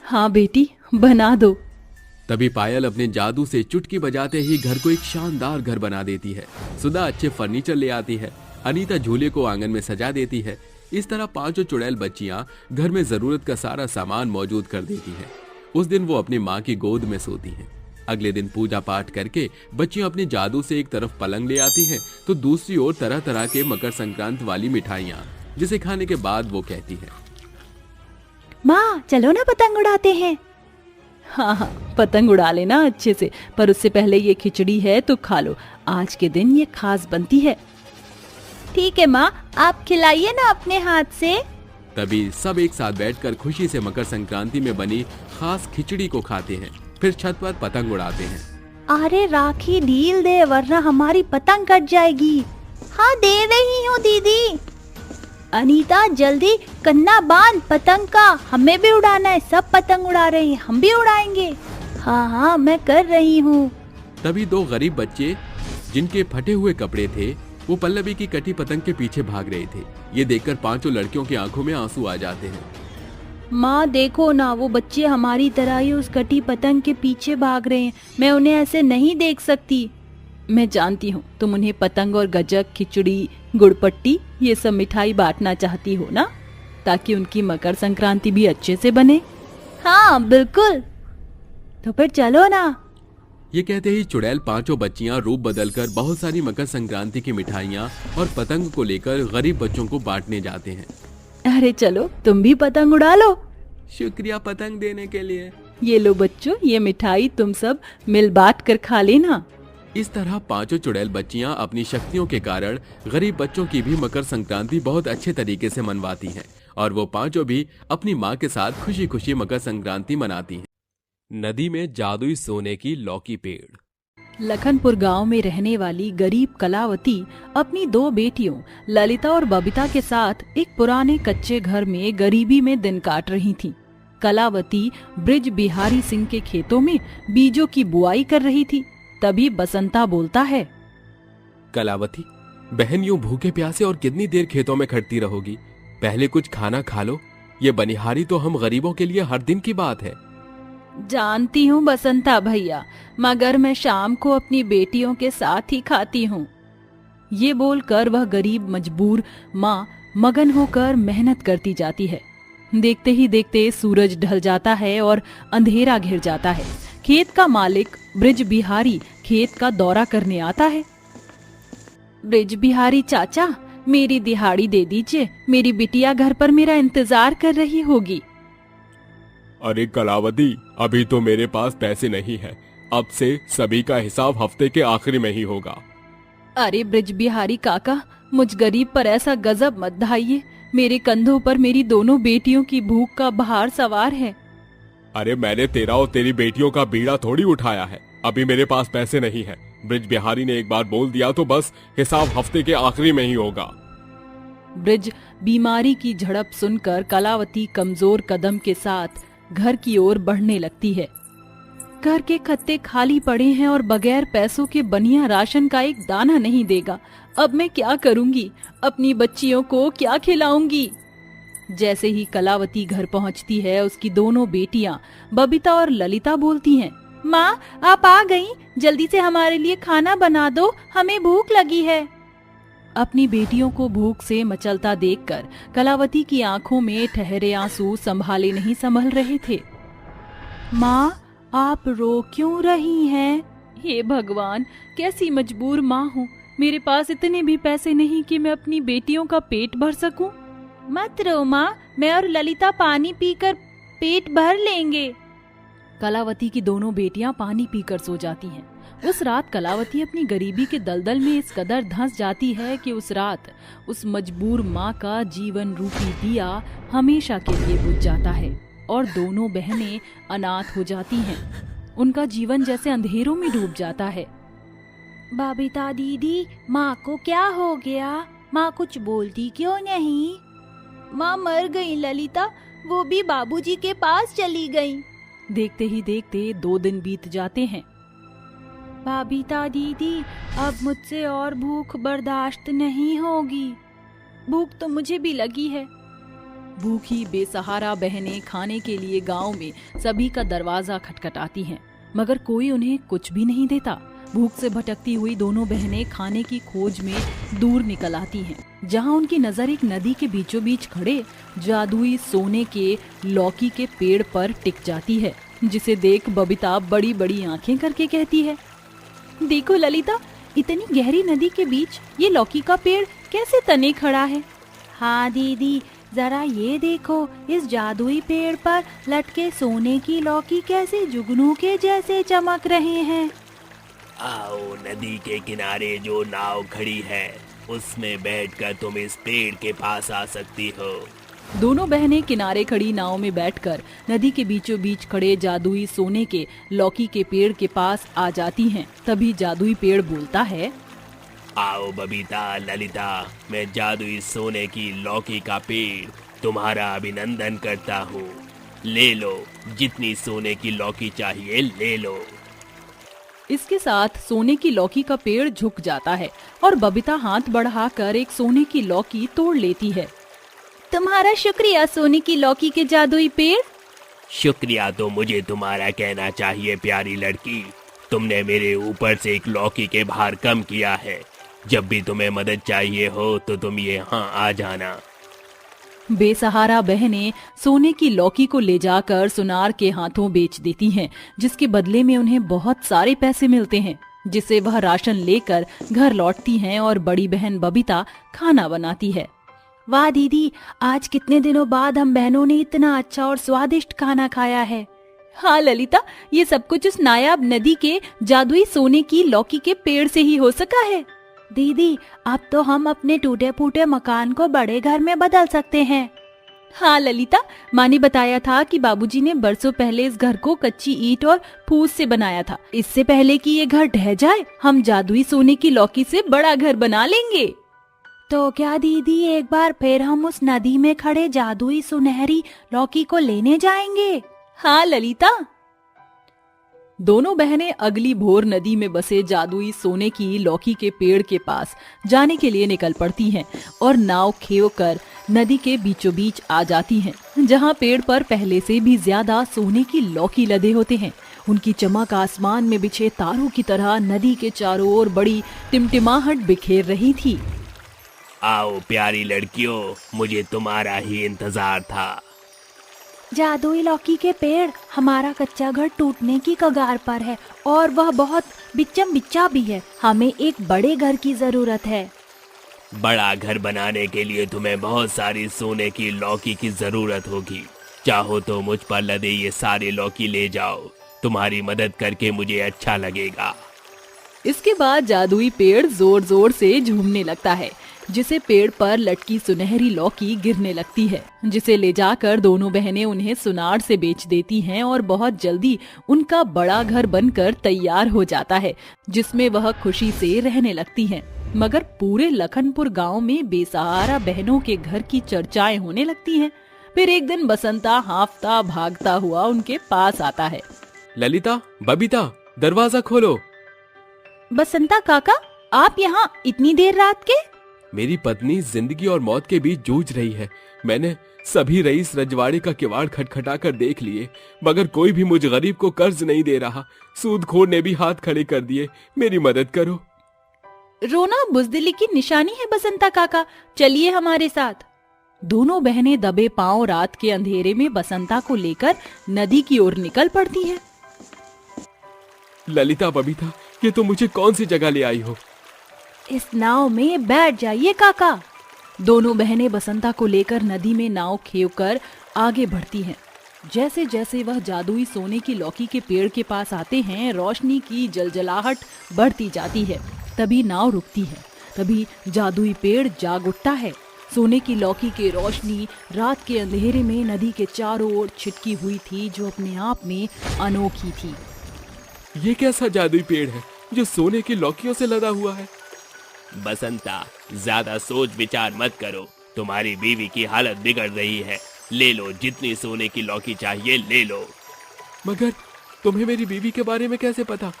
हाँ बेटी, बना दो। तभी पायल अपने जादू से चुटकी बजाते ही घर को एक शानदार घर बना देती है। सुधा अच्छे फर्नीचर ले आती है। अनीता झूले को आंगन में सजा देती है। इस तरह 5 चुड़ैल बच्चियां घर में जरूरत का सारा सामान मौजूद कर देती हैं। उस दिन वो अपनी माँ की गोद में सोती हैं। अगले दिन पूजा पाठ करके बच्चियां अपने जादू से एक तरफ पलंग ले आती हैं तो दूसरी ओर तरह तरह के मकर संक्रांत वाली मिठाइयाँ, जिसे खाने के बाद वो कहती है, माँ, चलो ना पतंग उड़ाते हैं। हाँ हाँ, पतंग उड़ा लेना अच्छे से, पर उससे पहले ये खिचड़ी है तो खा लो, आज के दिन ये खास बनती है। ठीक है माँ, आप खिलाइए ना अपने हाथ से। तभी सब एक साथ बैठकर खुशी से मकर संक्रांति में बनी खास खिचड़ी को खाते हैं, फिर छत पर पतंग उड़ाते हैं। अरे राखी ढील दे वरना हमारी पतंग कट जाएगी। हाँ दे रही हूँ दीदी। अनीता जल्दी कन्ना बांध पतंग का, हमें भी उड़ाना है, सब पतंग उड़ा रहे हैं, हम भी उड़ाएंगे। हाँ हाँ मैं कर रही हूँ। तभी दो गरीब बच्चे जिनके फटे हुए कपड़े थे वो पल्लवी की कटी पतंग के पीछे भाग रहे थे। ये देखकर पांचों लड़कियों की आंखों में आंसू आ जाते हैं। माँ देखो ना, वो बच्चे हमारी तरह ही उस कटी पतंग के पीछे भाग रहे हैं, मैं उन्हें ऐसे नहीं देख सकती। मैं जानती हूँ तुम उन्हें पतंग और गजक, खिचड़ी, गुड़पट्टी ये सब मिठाई बांटना चाहती हो ना, ताकि उनकी मकर संक्रांति भी अच्छे से बने। हाँ बिल्कुल, तो फिर चलो ना। ये कहते ही चुड़ैल पांचों बच्चियां रूप बदलकर बहुत सारी मकर संक्रांति की मिठाइयां और पतंग को लेकर गरीब बच्चों को बांटने जाते हैं। अरे चलो तुम भी पतंग उड़ा लो। शुक्रिया पतंग देने के लिए। ये लो बच्चों, ये मिठाई तुम सब मिल बांट कर खा लेना। इस तरह पांचों चुड़ैल बच्चियां अपनी शक्तियों के कारण गरीब बच्चों की भी मकर संक्रांति बहुत अच्छे तरीके से मनवाती हैं और वो पांचों भी अपनी माँ के साथ खुशी खुशी मकर संक्रांति मनाती हैं। नदी में जादुई सोने की लौकी पेड़। लखनपुर गांव में रहने वाली गरीब कलावती अपनी दो बेटियों ललिता और बबीता के साथ एक पुराने कच्चे घर में गरीबी में दिन काट रही थीं। कलावती ब्रिज बिहारी सिंह के खेतों में बीजों की बुआई कर रही थी। तभी बसंता बोलता है, कलावती बहन यूं भूखे प्यासे और कितनी देर खेतों में खड़ती रहोगी, पहले कुछ खाना खा लो। ये बनिहारी तो हम गरीबों के लिए हर दिन की बात है। जानती हूँ बसंता भैया, मगर मैं शाम को अपनी बेटियों के साथ ही खाती हूँ। ये बोलकर वह गरीब मजबूर माँ मगन होकर मेहनत करती जाती है। देखते ही देखते सूरज ढल जाता है और अंधेरा घिर जाता है। खेत का मालिक ब्रिज बिहारी खेत का दौरा करने आता है। ब्रिज बिहारी चाचा, मेरी दिहाड़ी दे दीजिए, मेरी बिटिया घर पर मेरा इंतजार कर रही होगी। अरे कलावती, अभी तो मेरे पास पैसे नहीं है, अब से सभी का हिसाब हफ्ते के आखिरी में ही होगा। अरे ब्रिज बिहारी काका, मुझ गरीब पर ऐसा गजब मत ढाइए, मेरे कंधों पर मेरी दोनों बेटियों की भूख का भार सवार है। अरे मैंने तेरा और तेरी बेटियों का बीड़ा थोड़ी उठाया है, अभी मेरे पास पैसे नहीं है। ब्रिज बिहारी ने एक बार बोल दिया तो बस हिसाब हफ्ते के आखिरी में ही होगा। ब्रिज बीमारी की झड़प सुनकर कलावती कमजोर कदम के साथ घर की ओर बढ़ने लगती है। घर के खत्ते खाली पड़े हैं और बगैर पैसों के बनिया राशन का एक दाना नहीं देगा। अब मैं क्या करूंगी, अपनी बच्चियों को क्या खिलाऊंगी। जैसे ही कलावती घर पहुंचती है, उसकी दोनों बेटियां बबीता और ललिता बोलती हैं, माँ आप आ गई, जल्दी से हमारे लिए खाना बना दो, हमें भूख लगी है। अपनी बेटियों को भूख से मचलता देखकर कलावती की आंखों में ठहरे आंसू संभाले नहीं संभल रहे थे। माँ आप रो क्यों रही हैं? हे भगवान, कैसी मजबूर माँ हूँ, मेरे पास इतने भी पैसे नहीं कि मैं अपनी बेटियों का पेट भर सकूं। मत रो माँ, मैं और ललिता पानी पीकर पेट भर लेंगे। कलावती की दोनों बेटियां पानी पीकर सो जाती हैं। उस रात कलावती अपनी गरीबी के दलदल में इस कदर धंस जाती है कि उस रात उस मजबूर माँ का जीवन रूपी दिया हमेशा के लिए बुझ जाता है और दोनों बहनें अनाथ हो जाती हैं। उनका जीवन जैसे अंधेरों में डूब जाता है। बबीता दीदी, माँ को क्या हो गया? माँ कुछ बोलती क्यों नहीं? माँ मर गई ललिता, वो भी बाबूजी के पास चली गई। देखते ही देखते 2 दिन बीत जाते हैं। बबीता दीदी, अब मुझसे और भूख बर्दाश्त नहीं होगी। भूख तो मुझे भी लगी है। भूखी बेसहारा बहनें खाने के लिए गांव में सभी का दरवाजा खटखटाती हैं, मगर कोई उन्हें कुछ भी नहीं देता। भूख से भटकती हुई दोनों बहनें खाने की खोज में दूर निकल आती हैं, जहां उनकी नजर एक नदी के बीचों बीच खड़े जादुई सोने के लौकी के पेड़ पर टिक जाती है, जिसे देख बबीता बड़ी बड़ी आंखें करके कहती है, देखो ललिता, इतनी गहरी नदी के बीच ये लौकी का पेड़ कैसे तने खड़ा है? हाँ दीदी, जरा ये देखो, इस जादुई पेड़ पर लटके सोने की लौकी कैसे जुगनू के जैसे चमक रहे हैं। आओ, नदी के किनारे जो नाव खड़ी है उसमें बैठकर तुम इस पेड़ के पास आ सकती हो। दोनों बहनें किनारे खड़ी नाव में बैठकर नदी के बीचों बीच खड़े जादुई सोने के लौकी के पेड़ के पास आ जाती हैं। तभी जादुई पेड़ बोलता है, आओ बबीता, ललिता, मैं जादुई सोने की लौकी का पेड़ तुम्हारा अभिनंदन करता हूँ। ले लो, जितनी सोने की लौकी चाहिए ले लो। इसके साथ सोने की लौकी का पेड़ झुक जाता है और बबीता हाथ बढ़ाकर एक सोने की लौकी तोड़ लेती है। तुम्हारा शुक्रिया सोने की लौकी के जादुई पेड़। शुक्रिया तो मुझे तुम्हारा कहना चाहिए प्यारी लड़की। तुमने मेरे ऊपर से एक लौकी के भार कम किया है। जब भी तुम्हें मदद चाहिए हो तो तुम यहाँ आ जाना। बेसहारा बहनें सोने की लौकी को ले जाकर सुनार के हाथों बेच देती हैं, जिसके बदले में उन्हें बहुत सारे पैसे मिलते हैं, जिसे वह राशन लेकर घर लौटती हैं और बड़ी बहन बबीता खाना बनाती है। वाह दीदी, आज कितने दिनों बाद हम बहनों ने इतना अच्छा और स्वादिष्ट खाना खाया है। हाँ ललिता, ये सब कुछ उस नायाब नदी के जादुई सोने की लौकी के पेड़ से ही हो सका है। दीदी, अब तो हम अपने टूटे फूटे मकान को बड़े घर में बदल सकते हैं। हाँ ललिता, माँ ने बताया था कि बाबूजी ने बरसों पहले इस घर को कच्ची ईंट और फूस से बनाया था। इससे पहले कि ये घर ढह जाए, हम जादुई सोने की लौकी से बड़ा घर बना लेंगे। तो क्या दीदी, एक बार फिर हम उस नदी में खड़े जादुई सुनहरी लौकी को लेने जाएंगे? हाँ ललिता। दोनों बहनें अगली भोर नदी में बसे जादुई सोने की लौकी के पेड़ के पास जाने के लिए निकल पड़ती हैं और नाव खेव कर नदी के बीचों बीच आ जाती हैं, जहां पेड़ पर पहले से भी ज्यादा सोने की लौकी लदे होते हैं। उनकी चमक आसमान में बिछे तारों की तरह नदी के चारों ओर बड़ी टिमटिमाहट बिखेर रही थी। आओ प्यारी लड़कियों, मुझे तुम्हारा ही इंतजार था। जादुई लौकी के पेड़, हमारा कच्चा घर टूटने की कगार पर है और वह बहुत बिच्चम बिच्चा भी है। हमें एक बड़े घर की जरूरत है। बड़ा घर बनाने के लिए तुम्हें बहुत सारी सोने की लौकी की जरूरत होगी। चाहो तो मुझ पर लदे ये सारे लौकी ले जाओ। तुम्हारी मदद करके मुझे अच्छा लगेगा। इसके बाद जादुई पेड़ जोर जोर से झूमने लगता है, जिसे पेड़ पर लटकी सुनहरी लौकी गिरने लगती है, जिसे ले जाकर दोनों बहनें उन्हें सुनार से बेच देती हैं और बहुत जल्दी उनका बड़ा घर बनकर तैयार हो जाता है, जिसमें वह खुशी से रहने लगती हैं। मगर पूरे लखनपुर गांव में बेसहारा बहनों के घर की चर्चाएं होने लगती हैं। फिर एक दिन बसंता हांफता भागता हुआ उनके पास आता है। ललिता, बबीता, दरवाजा खोलो। बसंता काका, आप यहाँ इतनी देर रात के? मेरी पत्नी जिंदगी और मौत के बीच जूझ रही है। मैंने सभी रईस रजवाड़े का किवाड़ खटखटा कर देख लिए, मगर कोई भी मुझ गरीब को कर्ज नहीं दे रहा। सूदखोर ने भी हाथ खड़े कर दिए। मेरी मदद करो। रोना बुजदिली की निशानी है बसंता काका, चलिए हमारे साथ। दोनों बहनें दबे पांव रात के अंधेरे में बसंता को लेकर नदी की ओर निकल पड़ती हैं। ललिता, बबीता, ये तो मुझे कौन सी जगह ले आई हो? इस नाव में बैठ जाइए काका। दोनों बहनें बसंता को लेकर नदी में नाव खेवकर आगे बढ़ती हैं। जैसे जैसे वह जादुई सोने की लौकी के पेड़ के पास आते हैं, रोशनी की जलजलाहट बढ़ती जाती है। तभी नाव रुकती है। तभी जादुई पेड़ जाग उठता है। सोने की लौकी की रोशनी रात के अंधेरे में नदी के चारों ओर छिटकी हुई थी, जो अपने आप में अनोखी थी। ये कैसा जादुई पेड़ है जो सोने की लौकियों से लदा हुआ है? बसंता, ज्यादा सोच विचार मत करो। तुम्हारी बीवी की हालत बिगड़ रही है। ले लो, जितनी सोने की लौकी चाहिए ले लो। मगर तुम्हें मेरी बीवी के बारे में कैसे पता?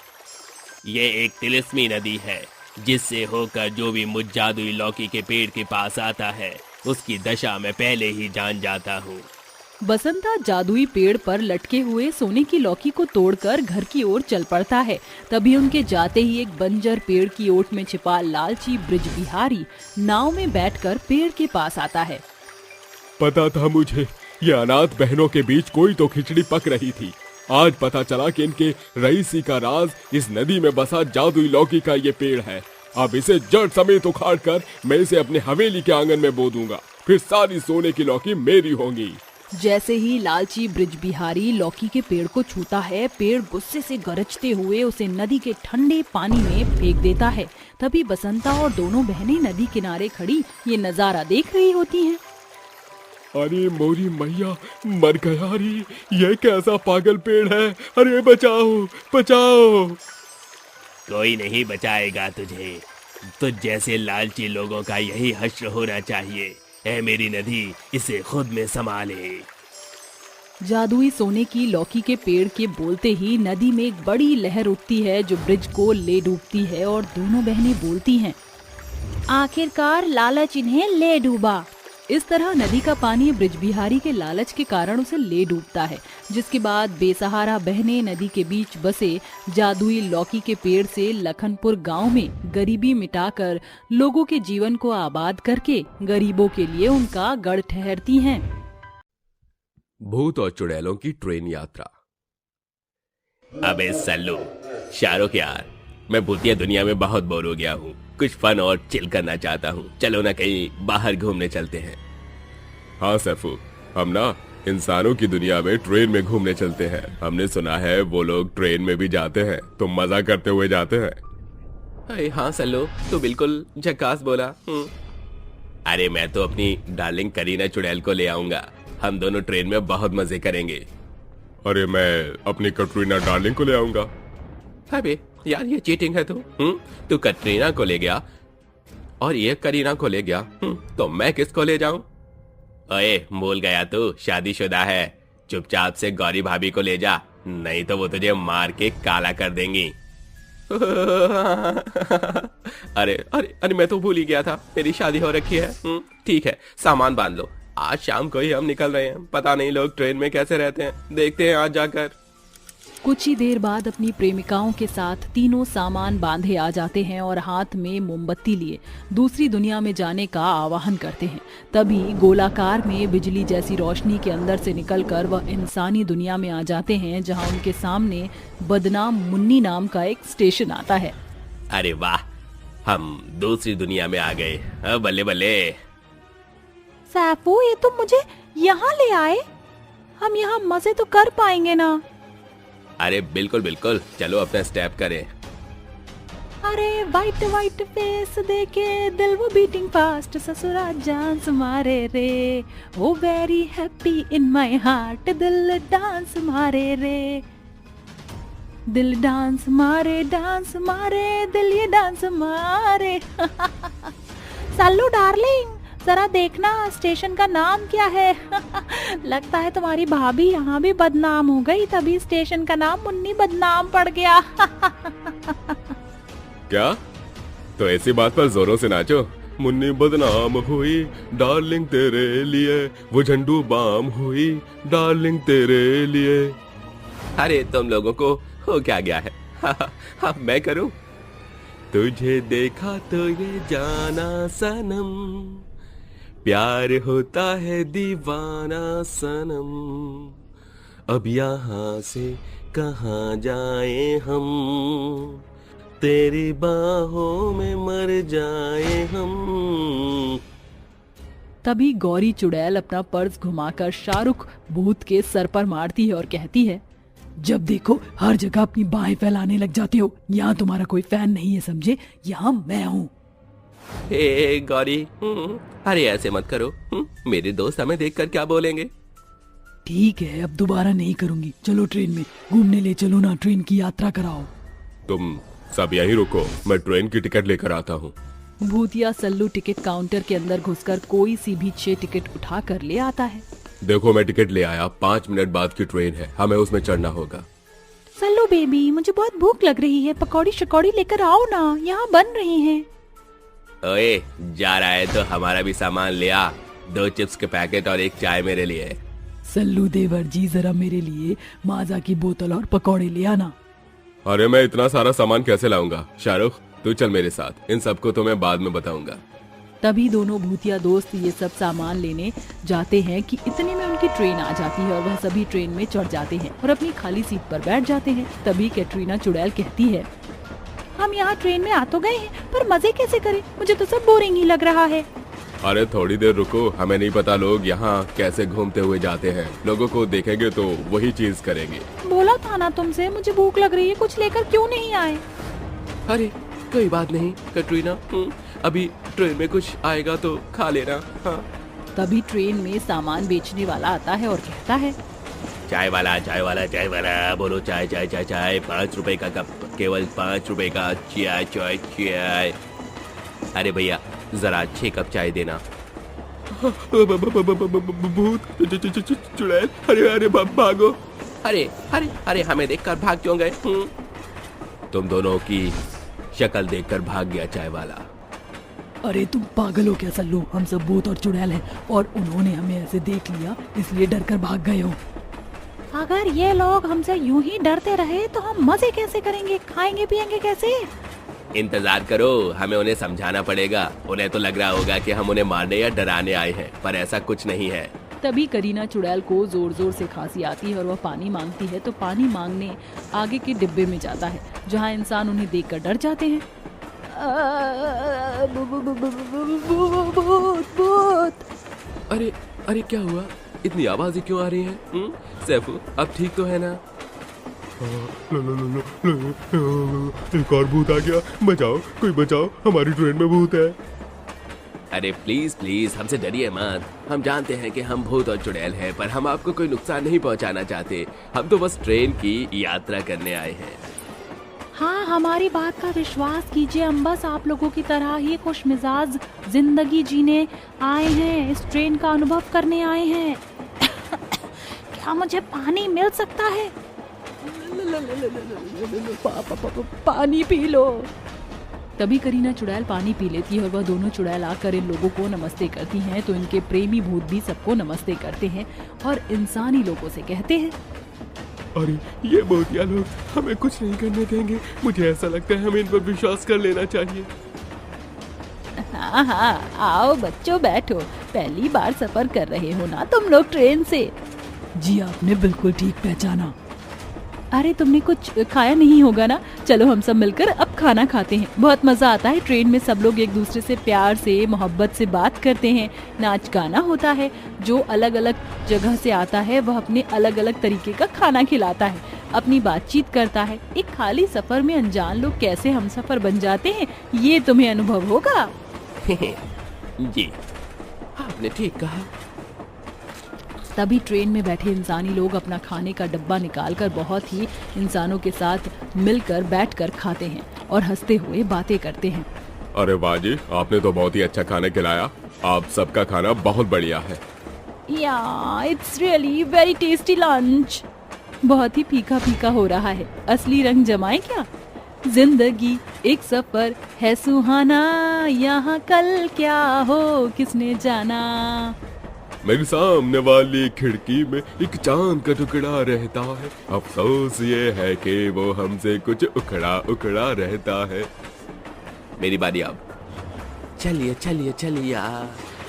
ये एक तिलिस्मी नदी है, जिससे होकर जो भी मुझ जादुई लौकी के पेड़ के पास आता है, उसकी दशा मैं पहले ही जान जाता हूँ। बसंता जादुई पेड़ पर लटके हुए सोने की लौकी को तोड़कर घर की ओर चल पड़ता है। तभी उनके जाते ही एक बंजर पेड़ की ओट में छिपा लालची ब्रिज बिहारी नाव में बैठकर पेड़ के पास आता है। पता था मुझे, ये अनाथ बहनों के बीच कोई तो खिचड़ी पक रही थी। आज पता चला कि इनके रईसी का राज इस नदी में बसा जादुई लौकी का ये पेड़ है। अब इसे जड़ समेत उखाड़ कर मैं इसे अपने हवेली के आंगन में बो दूंगा। फिर सारी सोने की लौकी मेरी होंगी। जैसे ही लालची ब्रिज बिहारी लौकी के पेड़ को छूता है, पेड़ गुस्से से गरजते हुए उसे नदी के ठंडे पानी में फेंक देता है। तभी बसंता और दोनों बहनें नदी किनारे खड़ी ये नजारा देख रही होती हैं। अरे मोरी मैया, मर गया रे, ये कैसा पागल पेड़ है, अरे बचाओ बचाओ। कोई नहीं बचाएगा तुझे, तुझ जैसे लालची लोगों का यही हश्र होना चाहिए। ऐ मेरी नदी, इसे खुद में संभाले। जादुई सोने की लौकी के पेड़ के बोलते ही नदी में एक बड़ी लहर उठती है जो ब्रिज को ले डूबती है और दोनों बहनें बोलती हैं, आखिरकार लालच इन्हें ले डूबा। इस तरह नदी का पानी ब्रिज बिहारी के लालच के कारण उसे ले डूबता है, जिसके बाद बेसहारा बहनें नदी के बीच बसे जादुई लौकी के पेड़ से लखनपुर गांव में गरीबी मिटाकर लोगों के जीवन को आबाद करके गरीबों के लिए उनका गढ़ ठहरती हैं। भूत और चुड़ैलों की ट्रेन यात्रा। अबे सल्लू, शाहरुख यार, मैं भूतिया दुनिया में बहुत बोर हो गया हूँ, कुछ फन और चिल करना चाहता हूँ। चलो ना कहीं बाहर घूमने चलते हैं। हाँ सैफू, हम ना इंसानों की दुनिया में ट्रेन में घूमने चलते हैं। हमने सुना है वो लोग ट्रेन में भी जाते हैं, तो मजा करते हुए जाते हैं। अरे हाँ सल्लू, तू बिल्कुल झकास बोला। अरे मैं तो अपनी डार्लिंग करीना चुड़ैल को ले आऊंगा, हम दोनों ट्रेन में बहुत मजे करेंगे। अरे मैं अपनी कटरीना डार्लिंग को ले आऊंगा। अबे यार, ये चीटिंग है। तू कटरीना को ले गया और ये करीना को ले गया, तो मैं किसको ले जाऊं? ओए, भूल गया तू शादीशुदा है। चुपचाप से गौरी भाभी को ले जा, नहीं तो वो तुझे मार के काला कर देंगी। अरे अरे अरे, मैं तो भूल ही गया था, मेरी शादी हो रखी है। ठीक है, सामान बांध लो, आज शाम को ही हम निकल रहे हैं। पता नहीं लोग ट्रेन में कैसे रहते हैं, देखते हैं आज जाकर। कुछ ही देर बाद अपनी प्रेमिकाओं के साथ तीनों सामान बांधे आ जाते हैं और हाथ में मोमबत्ती लिए दूसरी दुनिया में जाने का आह्वान करते हैं। तभी गोलाकार में बिजली जैसी रोशनी के अंदर से निकलकर वह इंसानी दुनिया में आ जाते हैं, जहां उनके सामने बदनाम मुन्नी नाम का एक स्टेशन आता है। अरे वाह, हम दूसरी दुनिया में आ गए, बल्ले बल्ले। सैफू, ये तुम मुझे यहाँ ले आए, हम यहाँ मजे तो कर पाएंगे ना? अरे बिल्कुल बिल्कुल, चलो अपना स्टेप करें। अरे वाइट वाइट फेस देखे दिल वो बीटिंग फास्ट, ससुरा डांस मारे रे, वो very happy in my heart, दिल डांस मारे रे, दिल डांस मारे दिल ये डांस मारे। सल्लू डार्लिंग, जरा देखना स्टेशन का नाम क्या है। लगता है तुम्हारी भाभी यहाँ भी बदनाम हो गई, तभी स्टेशन का नाम मुन्नी बदनाम पड़ गया। क्या? तो ऐसी बात पर जोरों से नाचो। मुन्नी बदनाम हुई डार्लिंग तेरे लिए, वो झंडू बाम हुई डार्लिंग तेरे लिए। अरे तुम लोगों को हो क्या गया है? हाँ, मैं करूं? तुझे देखा तो ये जाना सनम, प्यार होता है दीवाना सनम, अब यहाँ से कहाँ जाए हम, तेरी बाहों में मर जाए हम। तभी गौरी चुड़ैल अपना पर्स घुमाकर शाहरुख भूत के सर पर मारती है और कहती है, जब देखो हर जगह अपनी बाहें फैलाने लग जाते हो, यहाँ तुम्हारा कोई फैन नहीं है समझे, यहाँ मैं हूँ। हे गौरी, अरे ऐसे मत करो, मेरे दोस्त हमें देखकर क्या बोलेंगे? ठीक है, अब दोबारा नहीं करूँगी, चलो ट्रेन में घूमने ले चलो ना, ट्रेन की यात्रा कराओ। तुम सब यहीं रुको, मैं ट्रेन की टिकट लेकर आता हूँ। भूतिया सल्लू टिकट काउंटर के अंदर घुसकर कोई सी भी 6 टिकट उठा कर ले आता है। देखो मैं टिकट ले आया, 5 मिनट बाद की ट्रेन है, हमें उसमें चढ़ना होगा। सल्लू बेबी, मुझे बहुत भूख लग रही है, पकौड़ी शकौड़ी लेकर आओ ना, यहाँ बन रही हैं। ओए, जा रहा है तो हमारा भी सामान ले आ, 2 चिप्स के पैकेट और 1 चाय मेरे लिए। सल्लू देवर जी, जरा मेरे लिए माजा की बोतल और पकौड़े ले आना। अरे मैं इतना सारा सामान कैसे लाऊंगा? शाहरुख तू चल मेरे साथ, इन सबको तो मैं बाद में बताऊंगा। तभी दोनों भूतिया दोस्त ये सब सामान लेने जाते हैं कि इतने में उनकी ट्रेन आ जाती है और वह सभी ट्रेन में चढ़ जाते हैं और अपनी खाली सीट पर बैठ जाते हैं। तभी कैटरीना चुड़ैल कहती है, हम यहाँ ट्रेन में आ तो गए हैं, पर मजे कैसे करें, मुझे तो सब बोरिंग ही लग रहा है। अरे थोड़ी देर रुको, हमें नहीं पता लोग यहाँ कैसे घूमते हुए जाते हैं। लोगों को देखेंगे तो वही चीज करेंगे। बोला था ना तुमसे, मुझे भूख लग रही है, कुछ लेकर क्यों नहीं आए? अरे कोई बात नहीं कटरीना, अभी ट्रेन में कुछ आएगा तो खा लेना। हाँ। तभी ट्रेन में सामान बेचने वाला आता है और कहता है, चाय वाला, चाय वाला, चाय वाला, बोलो चाय चाय चाय चाय, 5 रुपए का कप, केवल 5 रुपए का चाय चाय चाय। अरे भैया जरा 6 कप चाय देना। भूत, चुड़ैल, अरे अरे भागो। अरे अरे अरे हमें देखकर भाग क्यों गए? तुम दोनों की शक्ल देखकर भाग गया चाय वाला। अरे तुम पागल हो क्या सल्लू, हम सब भूत और चुड़ैल हैं और उन्होंने हमें ऐसे देख लिया इसलिए डर कर भाग गए हो। अगर ये लोग हमसे यूं ही डरते रहे तो हम मजे कैसे करेंगे, खाएंगे पिएंगे कैसे? इंतजार करो, हमें उन्हें समझाना पड़ेगा। उन्हें तो लग रहा होगा कि हम उन्हें मारने या डराने आए हैं, पर ऐसा कुछ नहीं है। तभी करीना चुड़ैल को जोर जोर से खांसी आती है और वह पानी मांगती है, तो पानी मांगने आगे के डिब्बे में जाता है जहाँ इंसान उन्हें देखकर डर जाते हैं। भूत। अरे अरे क्या हुआ, इतनी आवाजें क्यों आ रही हैं? सैफू अब ठीक तो है ना? एक और भूत आ गया, बचाओ, कोई बचाओ, हमारी ट्रेन में भूत है। अरे प्लीज प्लीज हमसे डरिए मत। हम जानते हैं कि हम भूत और चुड़ैल हैं, पर हम आपको कोई नुकसान नहीं पहुंचाना चाहते। हम तो बस ट्रेन की यात्रा करने आए हैं। हाँ, हमारी बात का विश्वास कीजिए, हम बस आप लोगों की तरह ही खुश मिजाज जिंदगी जीने आए हैं, इस ट्रेन का अनुभव करने आए हैं। क्या मुझे पानी मिल सकता है? पानी पी लो। तभी करीना चुड़ैल पानी पी लेती है और वह दोनों चुड़ैल आकर इन लोगों को नमस्ते करती हैं, तो इनके प्रेमी भूत भी सबको नमस्ते करते हैं और इंसानी लोगों से कहते हैं, अरे ये भूतिया लोग हमें कुछ नहीं करने देंगे। मुझे ऐसा लगता है हमें इन पर विश्वास कर लेना चाहिए। हाँ हाँ, आओ बच्चों बैठो, पहली बार सफर कर रहे हो ना तुम लोग ट्रेन से? जी आपने बिल्कुल ठीक पहचाना। अरे तुमने कुछ खाया नहीं होगा ना, चलो हम सब मिलकर अब खाना खाते हैं। बहुत मजा आता है ट्रेन में, सब लोग एक दूसरे से प्यार से मोहब्बत से बात करते हैं, नाच गाना होता है। जो अलग अलग जगह से आता है वह अपने अलग अलग तरीके का खाना खिलाता है, अपनी बातचीत करता है। एक खाली सफर में अनजान लोग कैसे हम सफर बन जाते हैं, ये तुम्हें अनुभव होगा। जी आपने ठीक कहा। तभी ट्रेन में बैठे इंसानी लोग अपना खाने का डब्बा निकालकर बहुत ही इंसानों के साथ मिलकर बैठकर खाते हैं और हंसते हुए बातें करते हैं। अरे वाह जी, आपने तो बहुत ही अच्छा खाना खिलाया। आप सबका खाना बहुत बढ़िया है। या it's really very tasty lunch. बहुत ही फीका फीका हो रहा है, असली रंग जमाए क्या? जिंदगी एक सफर है सुहाना, यहाँ कल क्या हो किसने जाना। मेरे सामने वाली खिड़की में एक चांद का टुकड़ा रहता है, अफसोस ये है कि वो हमसे कुछ उखड़ा उखड़ा रहता है। मेरी बारी अब। चलिए चलिए चलिया,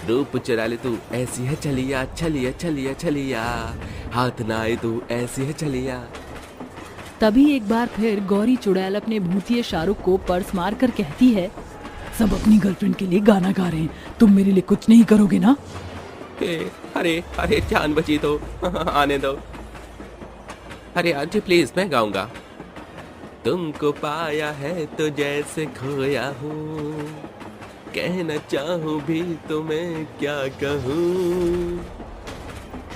रूप चुरा ले तू ऐसी है चलिया, चलिए चलिए चलिया, हाथ ना आए तू ऐसी है चलिया। तभी एक बार फिर गौरी चुड़ैल अपने भूतिए शाहरुख को पर्स मार कर कहती है, सब अपनी गर्लफ्रेंड के लिए गाना गा रहे हैं, तुम मेरे लिए कुछ नहीं करोगे ना? अरे अरे जान बची तो आने दो। अरे आंटी प्लीज मैं गाऊंगा। तुमको पाया है तो जैसे खोया हूँ, कहना चाहूँ भी तो मैं क्या कहूँ,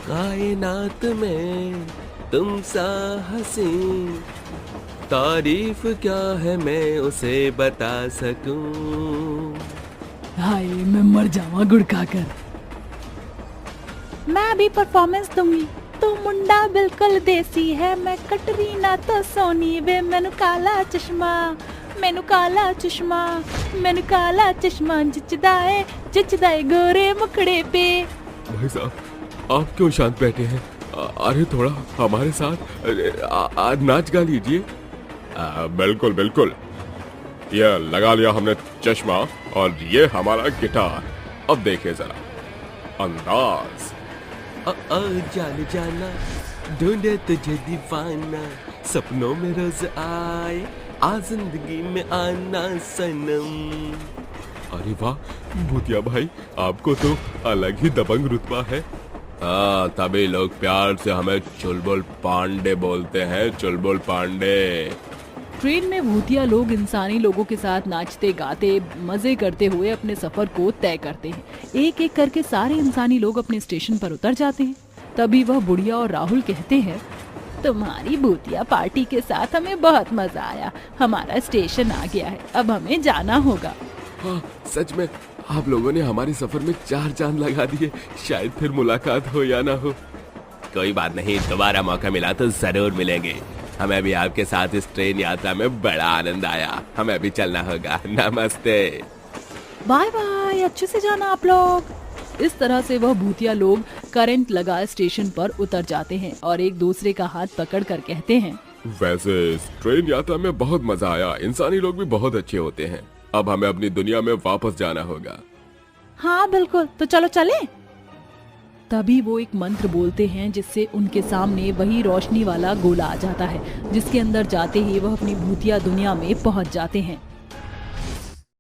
कायनात में तुम सा हंसी, तारीफ क्या है मैं उसे बता सकूं। हाय मैं मर जावा गुड़ खाकर। मैं भी परफॉर्मेंस दूंगी, तो मुंडा बिल्कुल देसी है, मैं कटरीना तो सोनी वे, मैनू काला चश्मा, मैनू काला चश्मा, मैनू काला चश्मा जचदाए गोरे मुखड़े पे। भाई साहब आप क्यों शांत बैठे हैं? अरे थोड़ा हमारे साथ नाच गा लीजिए। बिल्कुल बिल्कुल, ये लगा लिया हमने चश्मा और ये हमारा गिटार। अब देखिए जरा अंदाज। जाने जाना ढूंढे तुझे दीवाना, सपनों में रोज आए आ जिंदगी में आना सनम। अरे वाह भूतिया भाई, आपको तो अलग ही दबंग रुतबा है। हाँ, तभी लोग प्यार से हमें चुलबुल पांडे बोलते हैं, चुलबुल पांडे। ट्रेन में भूतिया लोग इंसानी लोगों के साथ नाचते गाते मजे करते हुए अपने सफर को तय करते हैं। एक एक करके सारे इंसानी लोग अपने स्टेशन पर उतर जाते हैं। तभी वह बुढ़िया और राहुल कहते हैं, तुम्हारी भूतिया पार्टी के साथ हमें बहुत मजा आया। हमारा स्टेशन आ गया है, अब हमें जाना होगा। हाँ, सच में आप लोगों ने हमारे सफर में 4 चांद लगा दिए। शायद फिर मुलाकात हो या ना हो। कोई बात नहीं, दोबारा मौका मिला तो जरूर मिलेंगे। हमें भी आपके साथ इस ट्रेन यात्रा में बड़ा आनंद आया। हमें भी चलना होगा। नमस्ते। बाय बाय, अच्छे से जाना आप लोग। इस तरह से वह भूतिया लोग करंट लगा स्टेशन पर उतर जाते हैं और एक दूसरे का हाथ पकड़ कर कहते हैं, वैसे इस ट्रेन यात्रा में बहुत मजा आया। इंसानी लोग भी बहुत अच्छे होते हैं। अब हमें अपनी दुनिया में वापस जाना होगा। हाँ बिल्कुल, तो चलो चलें। तभी वो एक मंत्र बोलते हैं जिससे उनके सामने वही रोशनी वाला गोला आ जाता है, जिसके अंदर जाते ही वह अपनी भूतिया दुनिया में पहुंच जाते हैं।